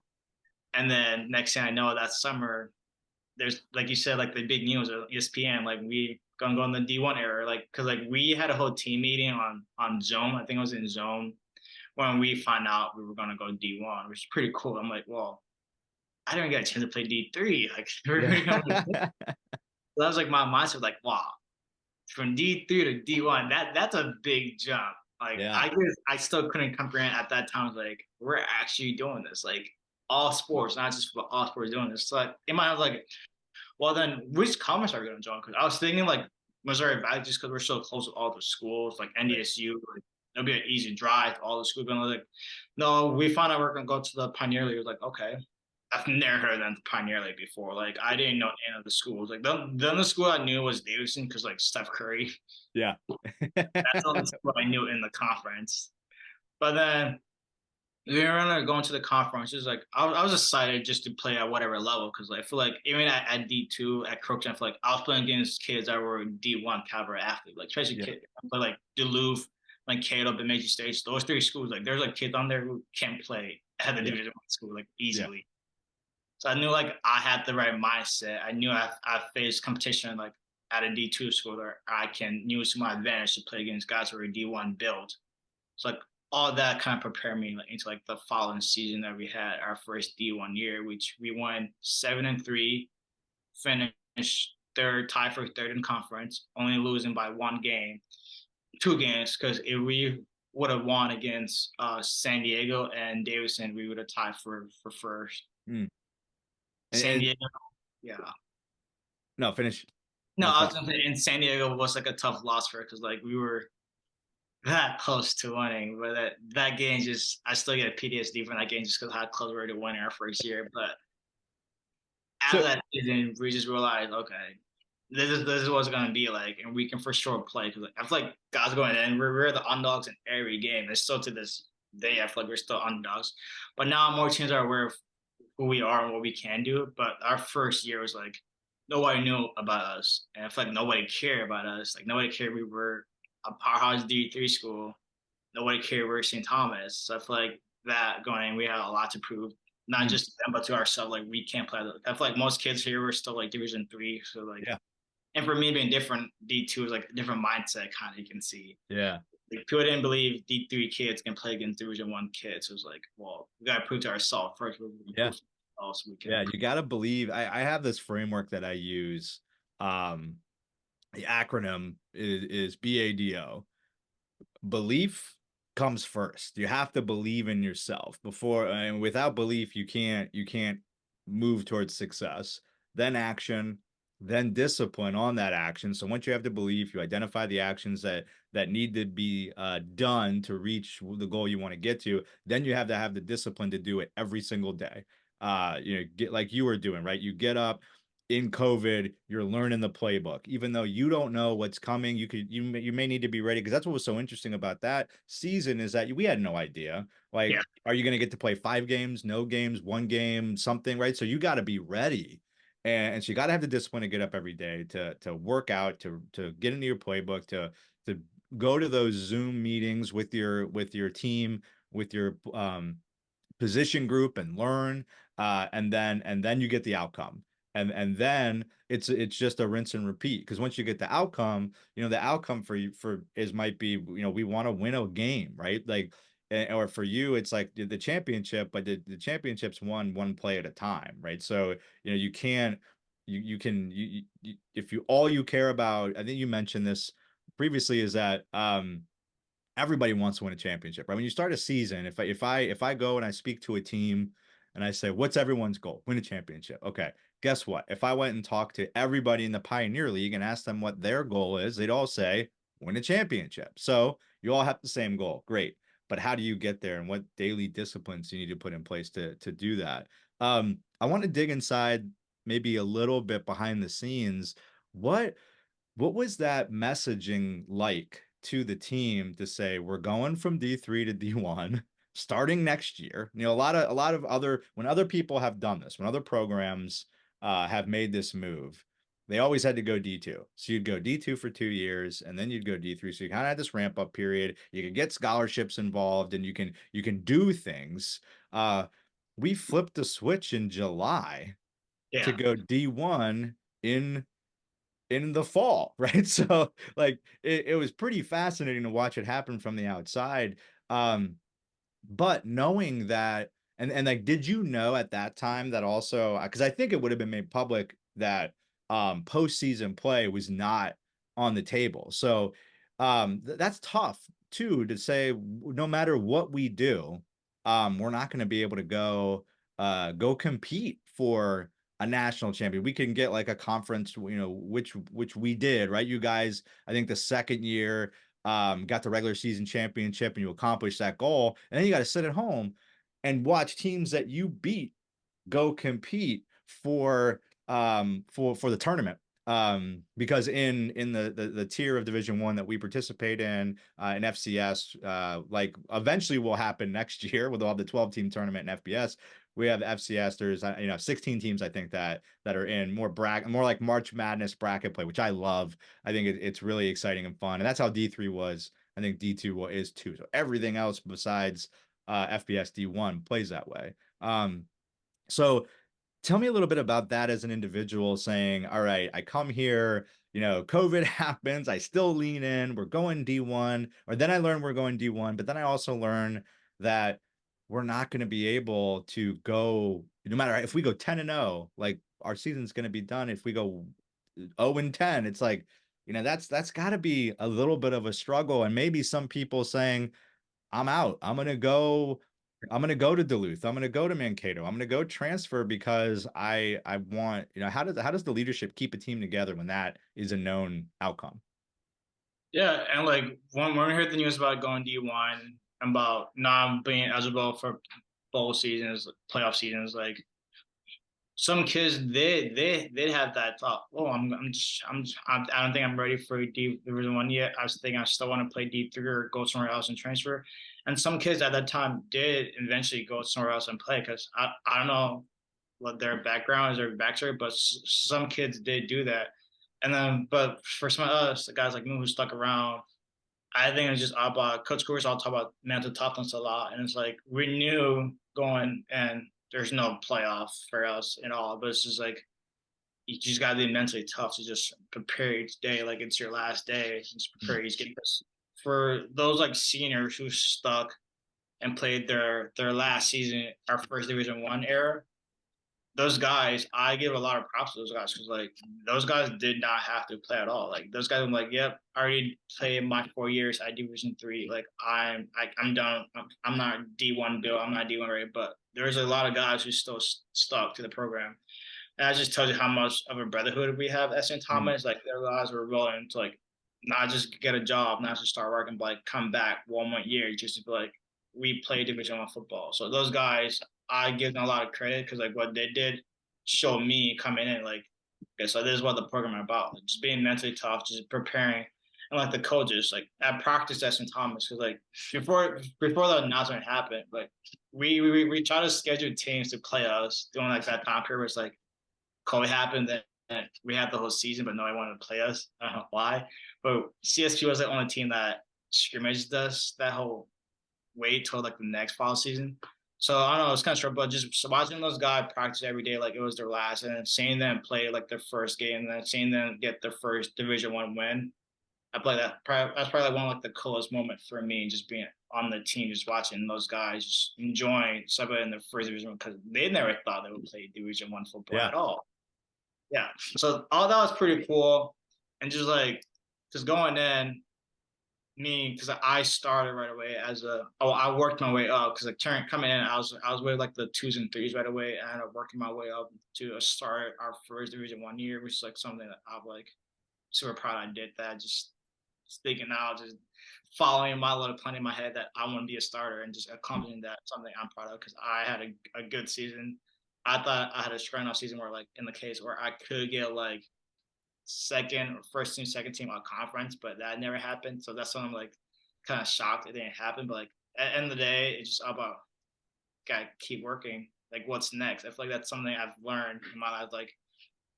And then next thing I know, that summer there's like you said, like the big news of ESPN, like we gonna go in the D1 era, like because like we had a whole team meeting on Zoom. I think it was in Zoom when we found out we were gonna go D1, which is pretty cool. I'm like, well, I didn't get a chance to play D3. Like Yeah. that was like my mindset, like wow, from D3 to D1, that's a big jump. Like Yeah. I guess I still couldn't comprehend at that time. Like we're actually doing this, like all sports, not just for all sports doing this. So, like in my head, like well, then which conference are we going to join? Because I was thinking like Missouri Valley, just because we're so close to all the schools, like Right. NDSU, like it'll be an easy drive to all the schools. And I was like, no, we found out we're going to go to the Pioneer League. I was like, okay. I've never heard of them Pioneer League before. Like I didn't know any of the schools. Like the only school I knew was Davidson because like Steph Curry. Yeah. That's the only school I knew in the conference. But then we were going to the conference. It was like I was excited just to play at whatever level because like, I feel like even at D2 at Crookston, I feel like I was playing against kids that were D1 caliber athletes, like especially Yeah. kids like Duluth, like Cato, Bemidji State. Those three schools, like there's like kids on there who can play at the Yeah. Division One school like Yeah. easily. So I knew like I had the right mindset. I knew I faced competition like at a D2 school where I can use my advantage to play against guys who are D1 built. So like all that kind of prepared me like, into like the following season that we had our first D1 year, which we won 7-3, finished third, tie for third in conference, only losing by one game, two games, because if we would have won against San Diego and Davidson, we would have tied for first. Mm. San And Diego, yeah. no, finish. No, No, I sorry. was gonna say in San Diego was like a tough loss for it because like we were that close to winning, but that game just I still get PTSD from that game just because how close we were to winning our first year. But So after that season, we just realized, okay, this is what it's gonna be like, and we can for sure play because like, I feel like guys going in, we're the underdogs in every game. And still to this day, I feel like we're still underdogs. But now more teams are aware of who we are and what we can do. But our first year was like nobody knew about us, and I feel like nobody cared about us. Like nobody cared we were a powerhouse D3 school. Nobody cared we were St. Thomas. So I feel like that going. We had a lot to prove, not Mm, just to them, but to ourselves. Like we can't play. I feel like most kids here were still like Division 3, so like, yeah, and for me being different, D2 is like a different mindset. Kind of you can see. yeah, Like people didn't believe D3 kids can play against Division 1 kids. So it was like, well, we gotta prove to ourselves first. We can yeah, prove to ourselves so we can yeah. improve. You got to believe. I have this framework that I use. Um, the acronym is BADO. Belief comes first. You have to believe in yourself before, and without belief, you can't move towards success. Then action, then discipline on that action. So once you have the belief, you identify the actions that need to be done to reach the goal you want to get to. Then you have to have the discipline to do it every single day. Get like you were doing, right? You get up in COVID, you're learning the playbook, even though you don't know what's coming. You may need to be ready, because that's what was so interesting about that season is that we had no idea. Like, Yeah, are you going to get to play 5 games, no games, 1 game, something, right? So you got to be ready, and so you got to have the discipline to get up every day, to work out, to get into your playbook, to go to those Zoom meetings with your team, with your position group, and learn, and then you get the outcome, and then it's just a rinse and repeat, because once you get the outcome, the outcome for you for is might be, we want to win a game, right? Like, or for you it's like the championship, but the championship's won one play at a time, right? So you can't you can you if you all you care about, I think you mentioned this previously, is that everybody wants to win a championship, right? When you start a season, if I go and I speak to a team and I say, "What's everyone's goal? Win a championship." Okay, guess what? If I went and talked to everybody in the Pioneer League and asked them what their goal is, they'd all say, "Win a championship." So you all have the same goal. Great, but how do you get there, and what daily disciplines do you need to put in place to do that? I want to dig inside, maybe a little bit behind the scenes. What what was that messaging like to the team to say, we're going from D3 to D1 starting next year? A lot of other when other people have done this, when other programs have made this move, they always had to go D2. So you'd go D2 for 2 years, and then you'd go D3. So you kind of had this ramp up period. You could get scholarships involved, and you can do things. We flipped the switch in July to yeah. go D1 in in the fall, right? So like it was pretty fascinating to watch it happen from the outside. Um, but knowing that, and like, did you know at that time that also, because I think it would have been made public that postseason play was not on the table. So that's tough too, to say no matter what we do, we're not going to be able to go compete for a national champion. We can get like a conference, which we did, right? You guys, I think the second year got the regular season championship, and you accomplished that goal. And then you got to sit at home and watch teams that you beat go compete for the tournament. Because in the tier of Division 1 that we participate in FCS, like eventually will happen next year, with all the 12-team tournament in FBS. We have FCS. There's 16 teams, I think, that are in more like March Madness bracket play, which I love. I think it's really exciting and fun, and that's how D3 was. I think D2 is too. So everything else besides FBS D1 plays that way. So tell me a little bit about that as an individual, saying, all right, I come here, COVID happens, I still lean in, we're going D1, or then I learn we're going D1, but then I also learn that we're not going to be able to go, no matter if we go 10-0, like our season's going to be done. If we go 0-10, it's like, that's got to be a little bit of a struggle. And maybe some people saying, I'm out. I'm gonna go to Duluth. I'm gonna go to Mankato. I'm gonna go transfer, because I want, how does the leadership keep a team together when that is a known outcome? Yeah, and like when we heard the news about going D1, about not being eligible for bowl seasons, playoff seasons, like some kids they have that thought. Oh, I don't think I'm ready for Division 1 yet. I was thinking I still want to play D3 or go somewhere else and transfer. And some kids at that time did eventually go somewhere else and play, because I don't know what their background is or backstory, but some kids did do that. And then, but for some of us, the guys like me who stuck around, I think it's just about Coach Coors. I'll talk about mental toughness a lot, and it's like we knew going and there's no playoff for us at all, but it's just like you just gotta be mentally tough to just prepare each day like it's your last day. Just Mm, prepare each game. For those like seniors who stuck and played their last season, our first Division One era, those guys, I give a lot of props to those guys because like those guys did not have to play at all. Like those guys, I'm like, yep, I already played my 4 years at Division 3. Like I'm done. I'm not D1 Bill. I'm not D1 ready. But there's a lot of guys who still stuck to the program, and that just tells you how much of a brotherhood we have at St. mm, Thomas. Like their guys were willing to like not just get a job, not just start working, but like come back 1 more year just to be like we play Division 1 football. So those guys, I give them a lot of credit because like what they did showed me coming in like, okay, so this is what the program is about. Like, just being mentally tough, just preparing. And like the coaches, like at practice at St. Thomas, because like before the announcement happened, like we try to schedule teams to play us during like that time period. It's like COVID happened, and we had the whole season, but nobody wanted to play us. I don't know why, but CSP was the only team that scrimmaged us that whole wait till like the next fall season. So I don't know, it's kind of short, but just watching those guys practice every day like it was their last, and then seeing them play like their first game, and then seeing them get their first Division 1 win. I play that. That's probably one of like the coolest moment for me, just being on the team, just watching those guys just enjoying somebody in the first division because they never thought they would play Division 1 football yeah. at all. Yeah. So all that was pretty cool, and just going in me because I started right away as I worked my way up because like coming in I was with like the twos and threes right away and I ended up working my way up to start our first Division 1 year, which is like something that I'm like super proud I did that. Just thinking out, just following my little plan in my head that I want to be a starter and just accomplishing that, something I'm proud of because I had a good season. I thought I had a strong enough season where like in the case where I could get like second or first team, second team on conference, but that never happened. So that's something I'm like kind of shocked it didn't happen. But like at the end of the day, it's just about gotta keep working. Like what's next? I feel like that's something I've learned in my life. Like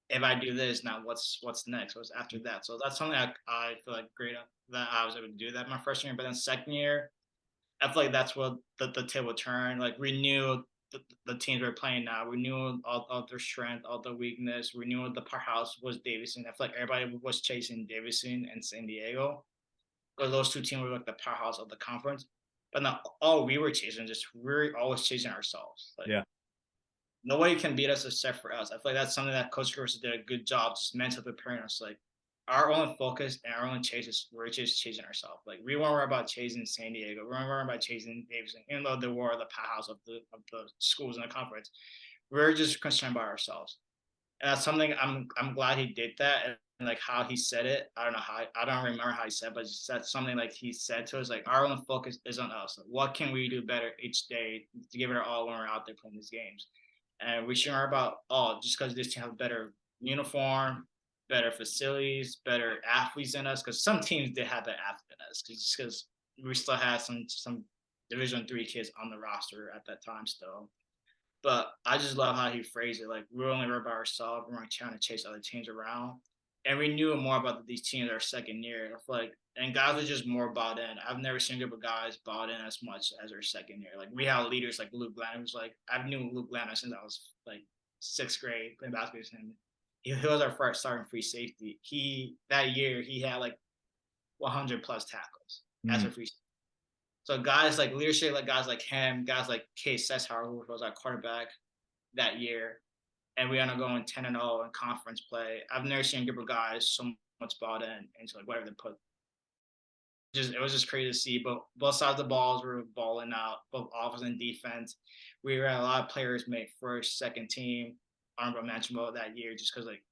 if I do this now, what's next? What's after that? So that's something I feel like great that I was able to do that my first year. But then second year, I feel like that's what the table turned. Like we knew the teams we were playing now. We knew all their strength, all the weakness. We knew the powerhouse was Davidson. I feel like everybody was chasing Davidson and San Diego. But those two teams were like the powerhouse of the conference. But not all we were chasing, just we're always chasing ourselves. Like Yeah. nobody can beat us except for us. I feel like that's something that Coach Curtis did a good job just mentally preparing us. Like our only focus and our only chase is we're just chasing ourselves. Like we weren't worried about chasing San Diego. We weren't worried about chasing Davidson, even though they were the powerhouse of the schools in the conference. We're just concerned about ourselves. And that's something I'm glad he did that. And like how he said it, I don't know how I don't remember how he said, but that's something like he said to us, like our only focus is on us. Like, what can we do better each day to give it our all when we're out there playing these games? And we shouldn't worry about just because this team have better uniform, better facilities, better athletes than us. Because some teams did have that athlete in us, because we still had some Division 3 kids on the roster at that time still. But I just love how he phrased it. Like we're only worried about ourselves. We're not trying to chase other teams around. And we knew more about these teams our second year. I feel like, and guys are just more bought in. I've never seen a group of guys bought in as much as our second year. Like we had leaders like Luke Lanner, who's like I've knew Luke Lanner since I was like sixth grade playing basketball with him. He was our first starting free safety. He that year he had like 100 plus tackles as Mm, a free safety. So guys like leadership, like guys like him, guys like Case Seshar, who was our quarterback that year, and we end up going 10-0 in conference play. I've never seen a group of guys so much bought in into like whatever they put. Just it was just crazy to see. But both sides of the balls were balling out, both offense and defense. We had a lot of players make first, second team honorable mention about that year, just because like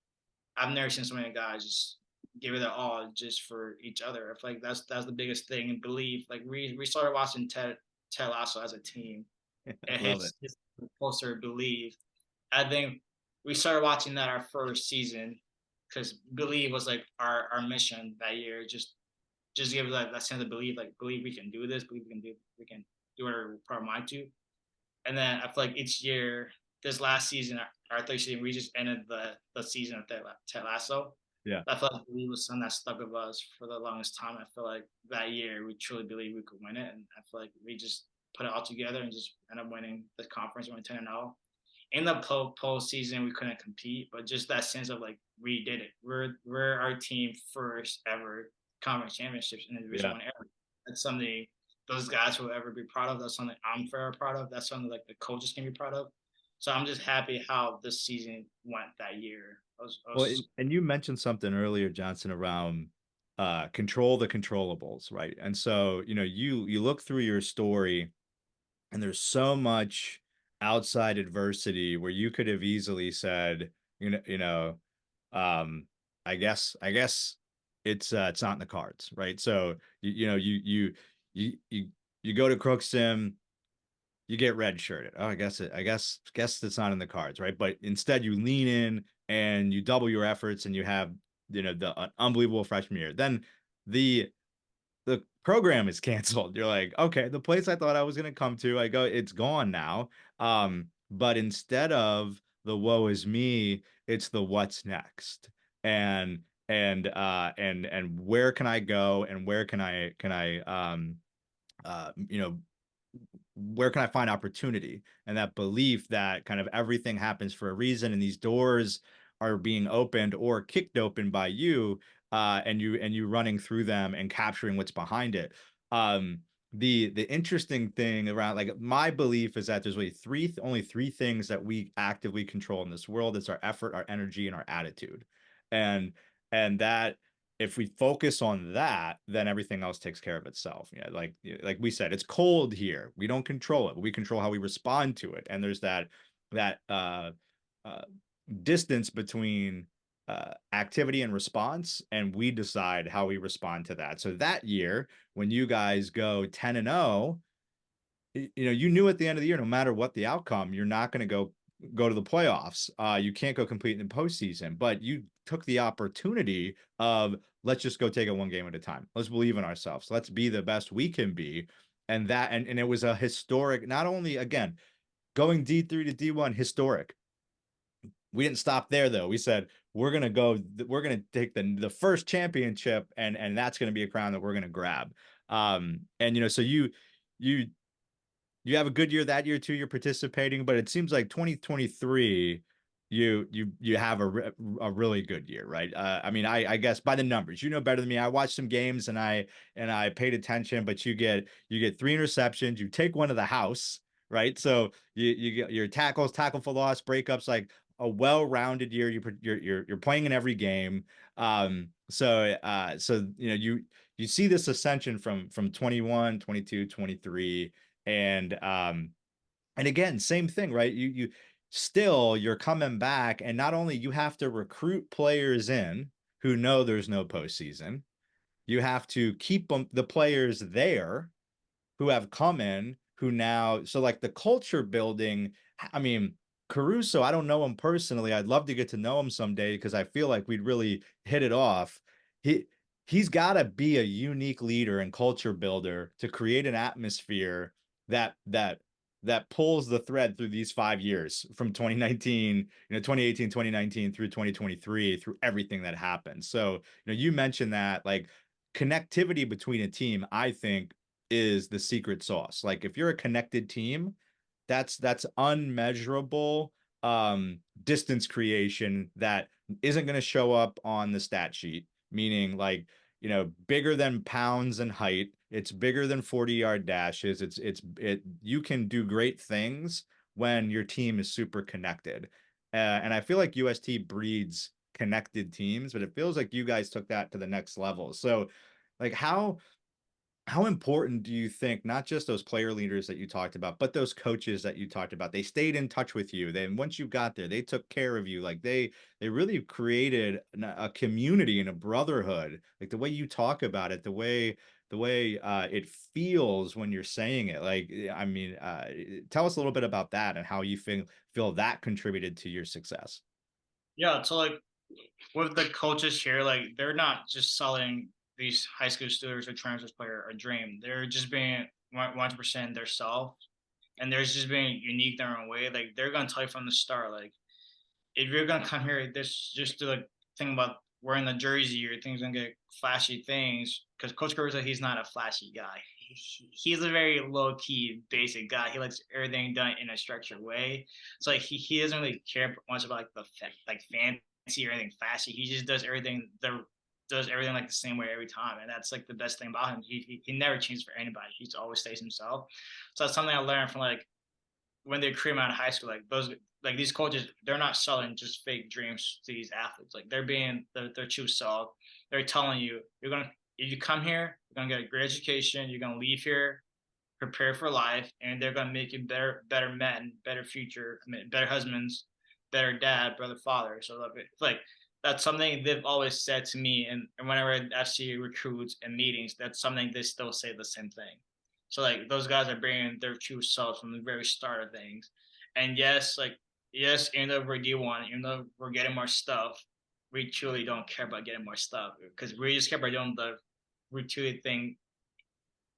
I've never seen so many guys just give it their all just for each other. I feel like that's the biggest thing and believe. Like we started watching Ted Lasso as a team, and love it. his closer believe. I think we started watching that our first season because believe was like our mission that year. Just give that sense of belief, like believe we can do this, believe we can do whatever we're probably mind to. And then I feel like each year, this last season, our third season, we just ended the season of Ted Lasso. Yeah. I feel like belief was something that stuck with us for the longest time. I feel like that year we truly believed we could win it, and I feel like we just put it all together and just end up winning the conference, went 10-0. In the postseason, we couldn't compete, but just that sense of like we did it. We're our team first ever conference championships in the Division Yeah. One era. That's something those guys will ever be proud of. That's something I'm very proud of. That's something like the coaches can be proud of. So I'm just happy how this season went that year. I Well, was and you mentioned something earlier, Johnson, around control the controllables, right? And so, you look through your story and there's so much outside adversity where you could have easily said, um, I guess it's not in the cards, right? So you you go to Crookston, you get red shirted. Oh, I guess it's not in the cards, right? But instead you lean in and you double your efforts and you have, the unbelievable freshman year. Then the the program is canceled. You're like, okay, the place I thought I was gonna come to, it's gone now. But instead of the woe is me, it's the what's next. And and where can I go and where can I uh you know where can I find opportunity? And that belief that kind of everything happens for a reason and these doors are being opened or kicked open by you, and you running through them and capturing what's behind it. Um, the interesting thing around, like, my belief is that there's really only three things that we actively control in this world. It's our effort, our energy, and our attitude. And that if we focus on that, then everything else takes care of itself. Yeah, like we said, it's cold here. We don't control it, but we control how we respond to it. And there's that uh, distance between activity and response, and we decide how we respond to that. So that year, when you guys go 10-0, you knew at the end of the year, no matter what the outcome, you're not going to go to the playoffs. You can't go compete in the postseason, but you took the opportunity of, let's just go take it one game at a time. Let's believe in ourselves. Let's be the best we can be. And it was a historic, not only, again, going D3 to D1, historic. We didn't stop there though. We said we're gonna take the first championship, and that's gonna be a crown that we're gonna grab. And so you you have a good year that year too. You're participating, but it seems like 2023, you have a really good year, right? I mean, I guess by the numbers, you know better than me. I watched some games and I paid attention, but you get three interceptions. You take one to the house, right? So you get your tackles, tackle for loss, breakups, like a well-rounded year. You're playing in every game. So you see this ascension from 21, 22, 23, and again, same thing, right? You still, you're coming back, and not only you have to recruit players in who know there's no postseason, you have to keep the players there who have come in, who now, so like the culture building. I mean, Caruso, I don't know him personally. I'd love to get to know him someday because I feel like we'd really hit it off. He he's got to be a unique leader and culture builder to create an atmosphere that pulls the thread through these 5 years, from 2019, 2018, 2019 through 2023, through everything that happened. So, you mentioned that, like, connectivity between a team, I think, is the secret sauce. Like, if you're a connected team, that's unmeasurable distance creation that isn't going to show up on the stat sheet, meaning, like, bigger than pounds and height. It's bigger than 40-yard dashes. You can do great things when your team is super connected. And I feel like UST breeds connected teams, but it feels like you guys took that to the next level. So, like, how important do you think, not just those player leaders that you talked about, but those coaches that you talked about, they stayed in touch with you? Then once you got there, they took care of you. Like, they really created a community and a brotherhood. Like, the way you talk about it, the way it feels when you're saying it. Like, I mean, tell us a little bit about that and how you feel that contributed to your success. Yeah, so like with the coaches here, like they're not just selling these high school students or transfers player a dream. They're just being 100% their self, and they're just being unique their own way. Like they're gonna tell you from the start, like if you're gonna come here, this just to like think about wearing the jersey or things gonna get flashy things. Because Coach Caruso, he's not a flashy guy. He's a very low key, basic guy. He likes everything done in a structured way. So like he doesn't really care much about like like fancy or anything flashy. He just does everything like the same way every time, and that's like the best thing about him. He never changes for anybody. He always stays himself. So that's something I learned from like when they create them out of high school, like those, like these coaches, they're not selling just fake dreams to these athletes. Like they're being their true self. They're telling you, you're gonna, if you come here, you're gonna get a great education. You're gonna leave here, prepare for life, and they're gonna make you better men, better future, I mean, better husbands, better dad, brother, father. So like that's something they've always said to me, and whenever I see recruits and meetings, that's something they still say the same thing. So like those guys are bringing their true selves from the very start of things. And yes, like yes, even though we're D1, even though we're getting more stuff, we truly don't care about getting more stuff because we just care about doing the routine thing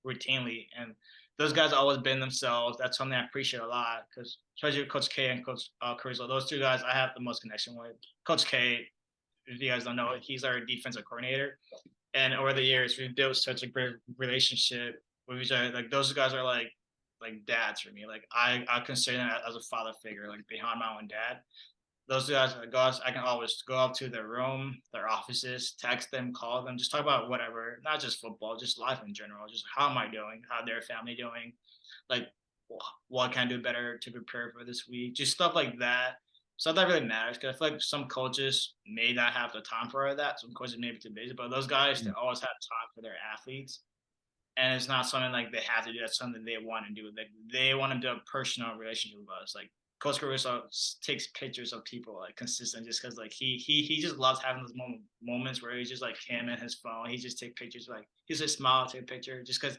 routinely. And those guys always been themselves. That's something I appreciate a lot because especially Coach K and Coach Caruso, those two guys I have the most connection with. Coach K, if you guys don't know, he's our defensive coordinator. And over the years, we've built such a great relationship with each other. Like those guys are like dads for me. Like I consider them as a father figure, like behind my own dad. Those guys I can always go up to their room, their offices, text them, call them, just talk about whatever, not just football, just life in general. Just how am I doing? How their family doing? Like what can I do better to prepare for this week? Just stuff like that. Stuff that really matters because I feel like some coaches may not have the time for that. Some coaches may be too busy, but those guys they Mm. always have time for their athletes. And it's not something like they have to do. That's something they want to do. Like they want to build a personal relationship with us. Like Coach Caruso takes pictures of people like consistent, just because like he just loves having those moments where he's just like him and his phone. He just take pictures, like he just smile, take a picture, just because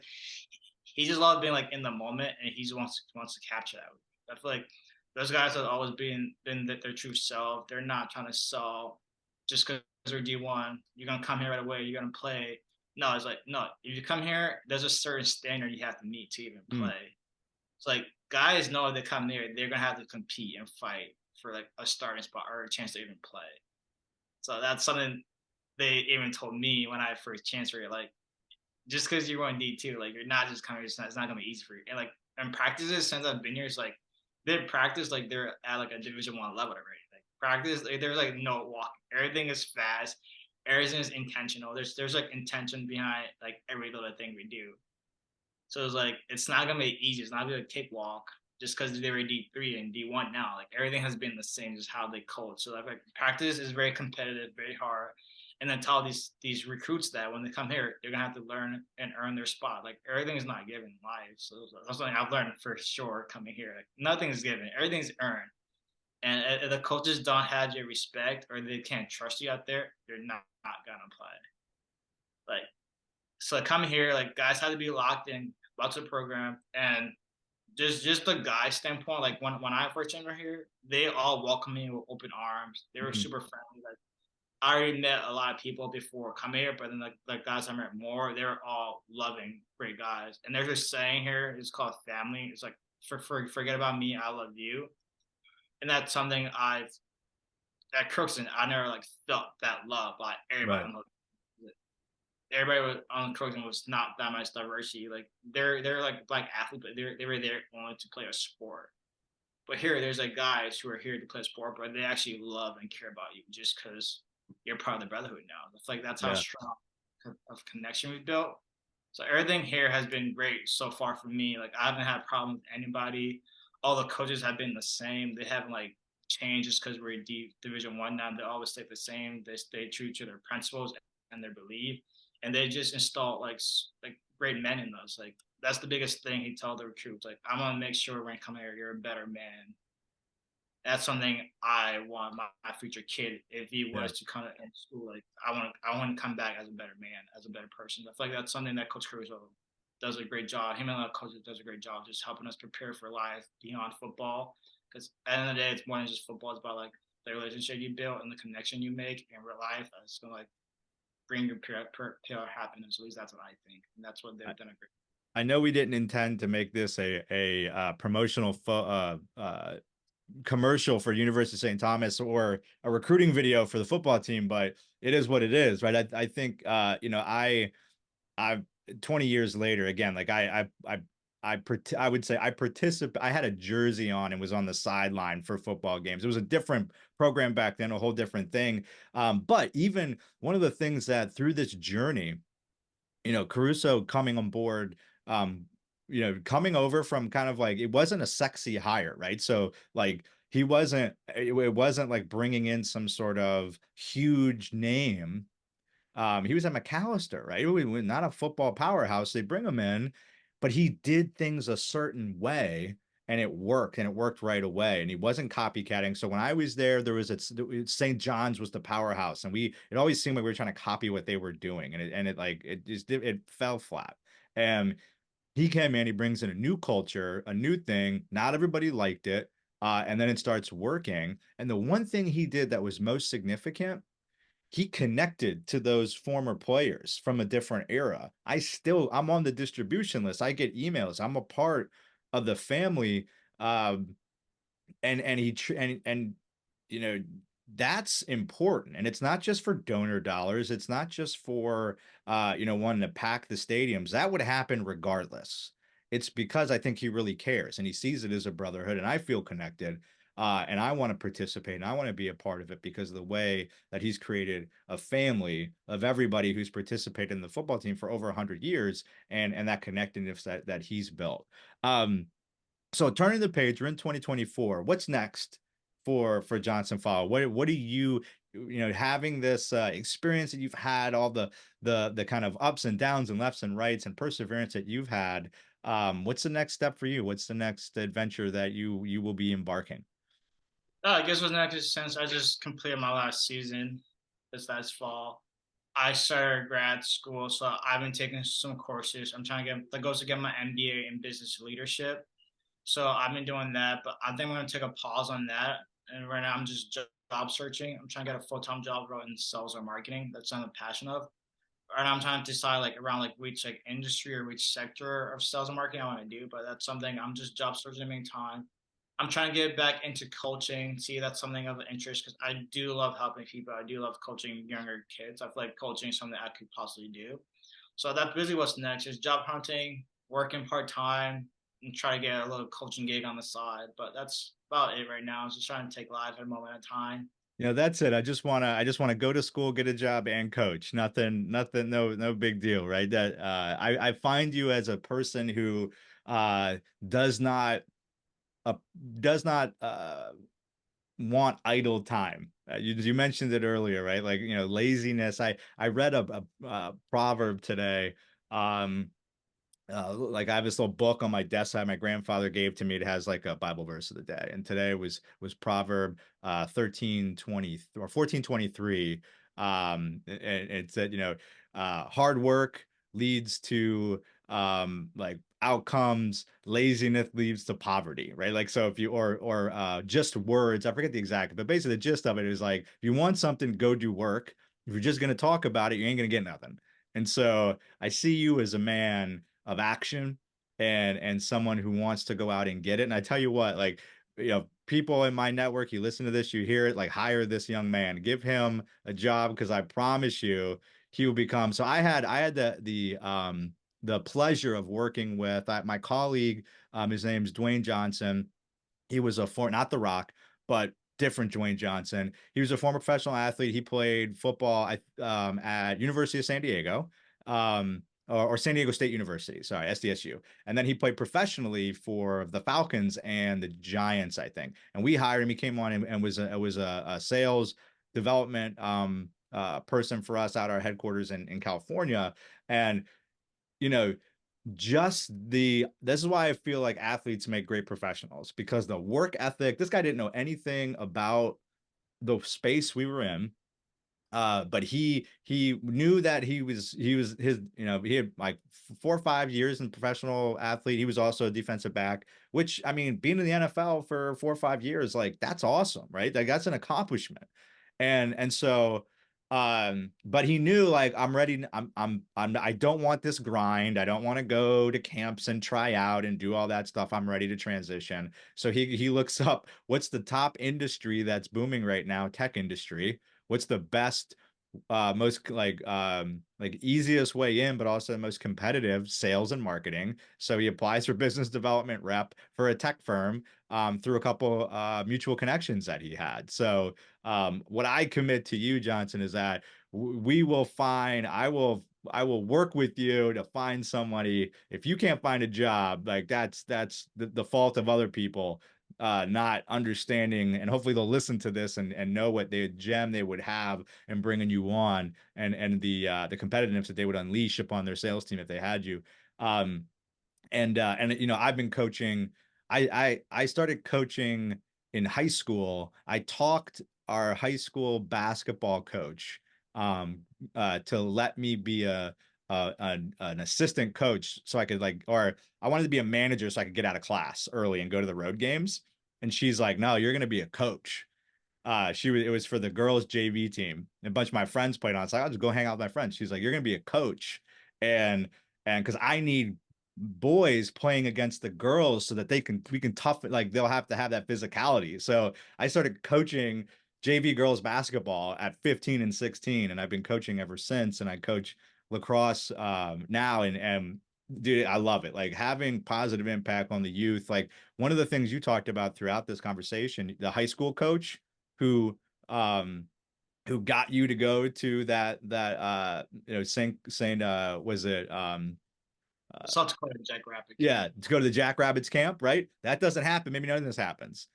he just loves being like in the moment, and he just wants to capture that. I feel like those guys have always been their true self. They're not trying to sell just because they're D1. You're gonna come here right away. You're gonna play. No, it's like no. If you come here, there's a certain standard you have to meet to even Mm. play. It's like guys know if they come there, they're gonna have to compete and fight for like a starting spot or a chance to even play. So that's something they even told me when I first transferred. Like just because you're going D2, like you're not just coming, it's not gonna be easy for you. And like in practices since I've been here, it's like they practice like they're at like a Division 1 level already. Like practice, like, there's like no walk. Everything is fast. Everything is intentional. There's like intention behind like every little thing we do. So it's like it's not gonna be easy. It's not gonna be a cakewalk just because they were D3 and D1 now. Like everything has been the same, just how they coach. So like practice is very competitive, very hard. And then tell these recruits that when they come here, they're gonna have to learn and earn their spot. Like everything is not given live. So that's something I've learned for sure coming here. Like nothing is given, everything's earned. And if the coaches don't have your respect or they can't trust you out there, you're not gonna play. Like so coming here, like guys had to be locked in, lots of program, and just the guy standpoint, like when I first came here, they all welcomed me with open arms. They were Mhm. super friendly. Like I already met a lot of people before coming here, but then like guys I met more, they're all loving, great guys. And they're just saying here, it's called family. It's like forget about me, I love you. And that's something I've at Crookston, I never like felt that love by everybody Right. on everybody on Trojan was not that much diversity. Like they're like black athletes, but they were there only to play a sport. But here, there's like guys who are here to play a sport, but they actually love and care about you just because you're part of the brotherhood now. It's like that's how Yeah. strong of connection we've built. So everything here has been great so far for me. Like I haven't had problems with anybody. All the coaches have been the same. They haven't like changed just because we're Division 1 now. They always stay the same. They stay true to their principles and their belief, and they just install like great men in us. Like that's the biggest thing he told the recruits. Like I'm gonna make sure when you come here, you're a better man. That's something I want my future kid, if he Yeah. was to come in school, like I want to come back as a better man, as a better person. I feel like that's something that Coach Caruso does a great job. Him and the coaches does a great job just helping us prepare for life beyond football. Because at the end of the day, it's more than just football. It's about like the relationship you build and the connection you make in real life. It's gonna like bring your pure happiness. At least that's what I think, and that's what I, they've done a great. I know we didn't intend to make this a promotional commercial for University of St. Thomas or a recruiting video for the football team, but it is what it is, right? I think you know, I've 20 years later, again, like I would say I had a jersey on and was on the sideline for football games. It was a different program back then, a whole different thing. But even one of the things that through this journey, you know, Caruso coming on board, um, you know, coming over from kind of like, it wasn't a sexy hire, right? So like it wasn't like bringing in some sort of huge name. He was at McAllister, right? Not a football powerhouse. They bring him in, but he did things a certain way and it worked right away. And he wasn't copycatting. So when I was there, there was St. John's was the powerhouse, and it always seemed like we were trying to copy what they were doing, and it just it fell flat. And he came in, he brings in a new culture, a new thing. Not everybody liked it, and then it starts working. And the one thing he did that was most significant, he connected to those former players from a different era. I'm on the distribution list. I get emails. I'm a part of the family. Um, and he tr and, you know, that's important, and it's not just for donor dollars, it's not just for, you know, wanting to pack the stadiums. That would happen regardless. It's because I think he really cares, and he sees it as a brotherhood, and I feel connected, and I wanna participate, and I wanna be a part of it because of the way that he's created a family of everybody who's participated in the football team for over 100 years, and that connectedness that he's built. So turning the page, we're in 2024. What's next for Johnson Fallah? What do you know, having this experience that you've had, all the kind of ups and downs and lefts and rights and perseverance that you've had? What's the next step for you? What's the next adventure that you will be embarking? I guess what's next is since I just completed my last season this last fall, I started grad school, so I've been taking some courses. I'm trying to get that goes to get my MBA in business leadership. So I've been doing that, but I think I'm gonna take a pause on that. And right now I'm just job searching. I'm trying to get a full-time job role in sales or marketing. That's something I'm passionate of. And I'm trying to decide like around like which like industry or which sector of sales and marketing I want to do. But that's something I'm just job searching in the meantime. I'm trying to get back into coaching, see that's something of interest because I do love helping people. I do love coaching younger kids. I feel like coaching is something I could possibly do. So that's basically what's next is job hunting, working part time, and try to get a little coaching gig on the side. But that's about it right now. Just trying to take life at a moment at a time. You know, that's it. I just wanna go to school, get a job, and coach. Nothing, no big deal, right? That I find you as a person who does not uh, does not want idle time. You mentioned it earlier, right? Like, you know, laziness. I read a proverb today. Um, like I have this little book on my desk that my grandfather gave to me. It has like a Bible verse of the day, and today was Proverb 13:20 or 14:23. And it said, you know, hard work leads to like outcomes, laziness leads to poverty, right? Like, so if you or just words, I forget the exact, but basically the gist of it is like, if you want something, go do work. If you're just going to talk about it, you ain't going to get nothing. And so I see you as a man of action and someone who wants to go out and get it. And I tell you what, like, you know, people in my network, you listen to this, you hear it, like, hire this young man, give him a job, because I promise you he will become. So I had the pleasure of working with my colleague. His name's Dwayne Johnson. He was not The Rock, but different Dwayne Johnson. He was a former professional athlete. He played football at University of San Diego, or San Diego State University, sorry, SDSU. And then he played professionally for the Falcons and the Giants, I think. And we hired him. He came on and was a sales development person for us at our headquarters in California. And you know, this is why I feel like athletes make great professionals, because the work ethic. This guy didn't know anything about the space we were in, but he knew that he was his, you know, he had like 4 or 5 years in professional athlete. He was also a defensive back, which, I mean, being in the NFL for 4 or 5 years, like, that's awesome, right? Like, that's an accomplishment. And so But he knew like I'm ready. I don't want this grind. I don't want to go to camps and try out and do all that stuff. I'm ready to transition. So he looks up what's the top industry that's booming right now, tech industry. What's the best most like easiest way in, but also the most competitive, sales and marketing. So he applies for business development rep for a tech firm through a couple mutual connections that he had. So what I commit to you, Johnson, is that we will find, I will work with you to find somebody. If you can't find a job, like that's the fault of other people not understanding, and hopefully they'll listen to this and know what the gem they would have in bringing you on, and the competitiveness that they would unleash upon their sales team if they had you. Um, and you know, I've been coaching. I started coaching in high school. I talked our high school basketball coach um to let me be an assistant coach so I could like, or I wanted to be a manager so I could get out of class early and go to the road games. And she's like, "No, you're going to be a coach." It was for the girls JV team. And a bunch of my friends played on. So I'll just go hang out with my friends. She's like, "You're gonna be a coach." And because I need boys playing against the girls so that we can tough it, like they'll have to have that physicality. So I started coaching JV girls basketball at 15 and 16, and I've been coaching ever since. And I coach lacrosse now, and dude, I love it. Like having positive impact on the youth. Like one of the things you talked about throughout this conversation, the high school coach who um who got you to go to that you know Saint was it South Dakota Jackrabbit yeah, Camp. to go to the Jackrabbits camp, right? That doesn't happen. Maybe none of this happens,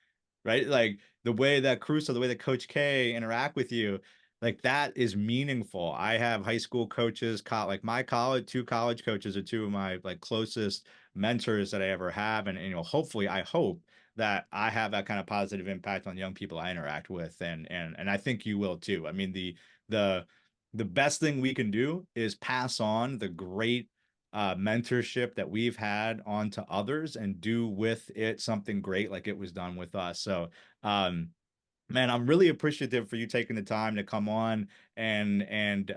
right? Like the way that Crusoe, the way that Coach K interact with you, like that is meaningful. I have high school coaches, like my college, two college coaches are two of my like closest mentors that I ever have, and you know, hopefully, I hope that I have that kind of positive impact on young people I interact with, and I think you will too. I mean, the the best thing we can do is pass on the great mentorship that we've had onto others and do with it something great like it was done with us. So, man, I'm really appreciative for you taking the time to come on and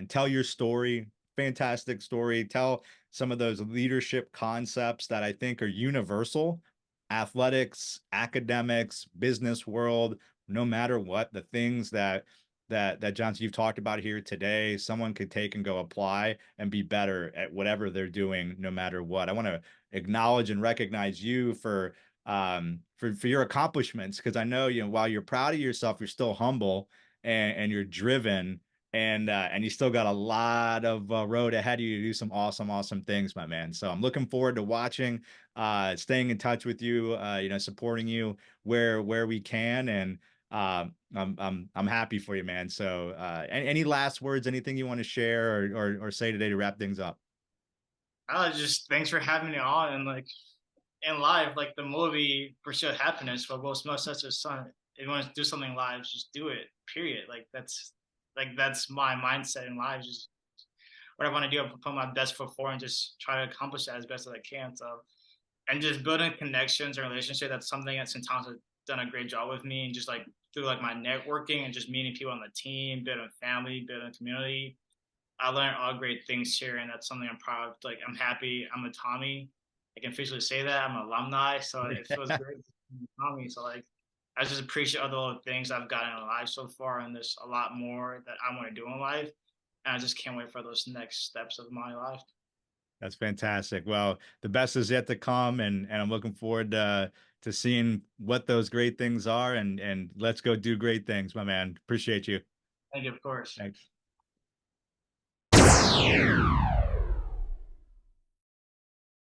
tell your story. Fantastic story. Tell some of those leadership concepts that I think are universal. Athletics, academics, business world, no matter what, the things that Johnson you've talked about here today, someone could take and go apply and be better at whatever they're doing, no matter what. I want to acknowledge and recognize you for your accomplishments, because I know, you know, while you're proud of yourself, you're still humble and you're driven, and you still got a lot of road ahead of you to do some awesome things, my man. So I'm looking forward to watching, staying in touch with you, you know, supporting you where we can, and I'm happy for you, man. So any last words, anything you want to share or say today to wrap things up? Just thanks for having me on. And like in life, like the movie Pursuit of Happiness, for Will Smith says to his son, if you want to do something in life, just do it. Period. That's my mindset in life. Just what I want to do, I put my best foot forward and just try to accomplish that as best as I can. So, and just building connections and relationship. That's something that St. Thomas has done a great job with me, and just like through like my networking and just meeting people on the team, building family, building community. I learned all great things here, and that's something I'm proud of. Like, I'm happy I'm a Tommy. I can officially say that I'm an alumni, so it feels great to be a Tommy. So like, I just appreciate all the little things I've gotten in life so far, and there's a lot more that I want to do in life, and I just can't wait for those next steps of my life. That's fantastic. Well, the best is yet to come, and I'm looking forward to seeing what those great things are, and let's go do great things, my man. Appreciate you. Thank you, of course. Thanks.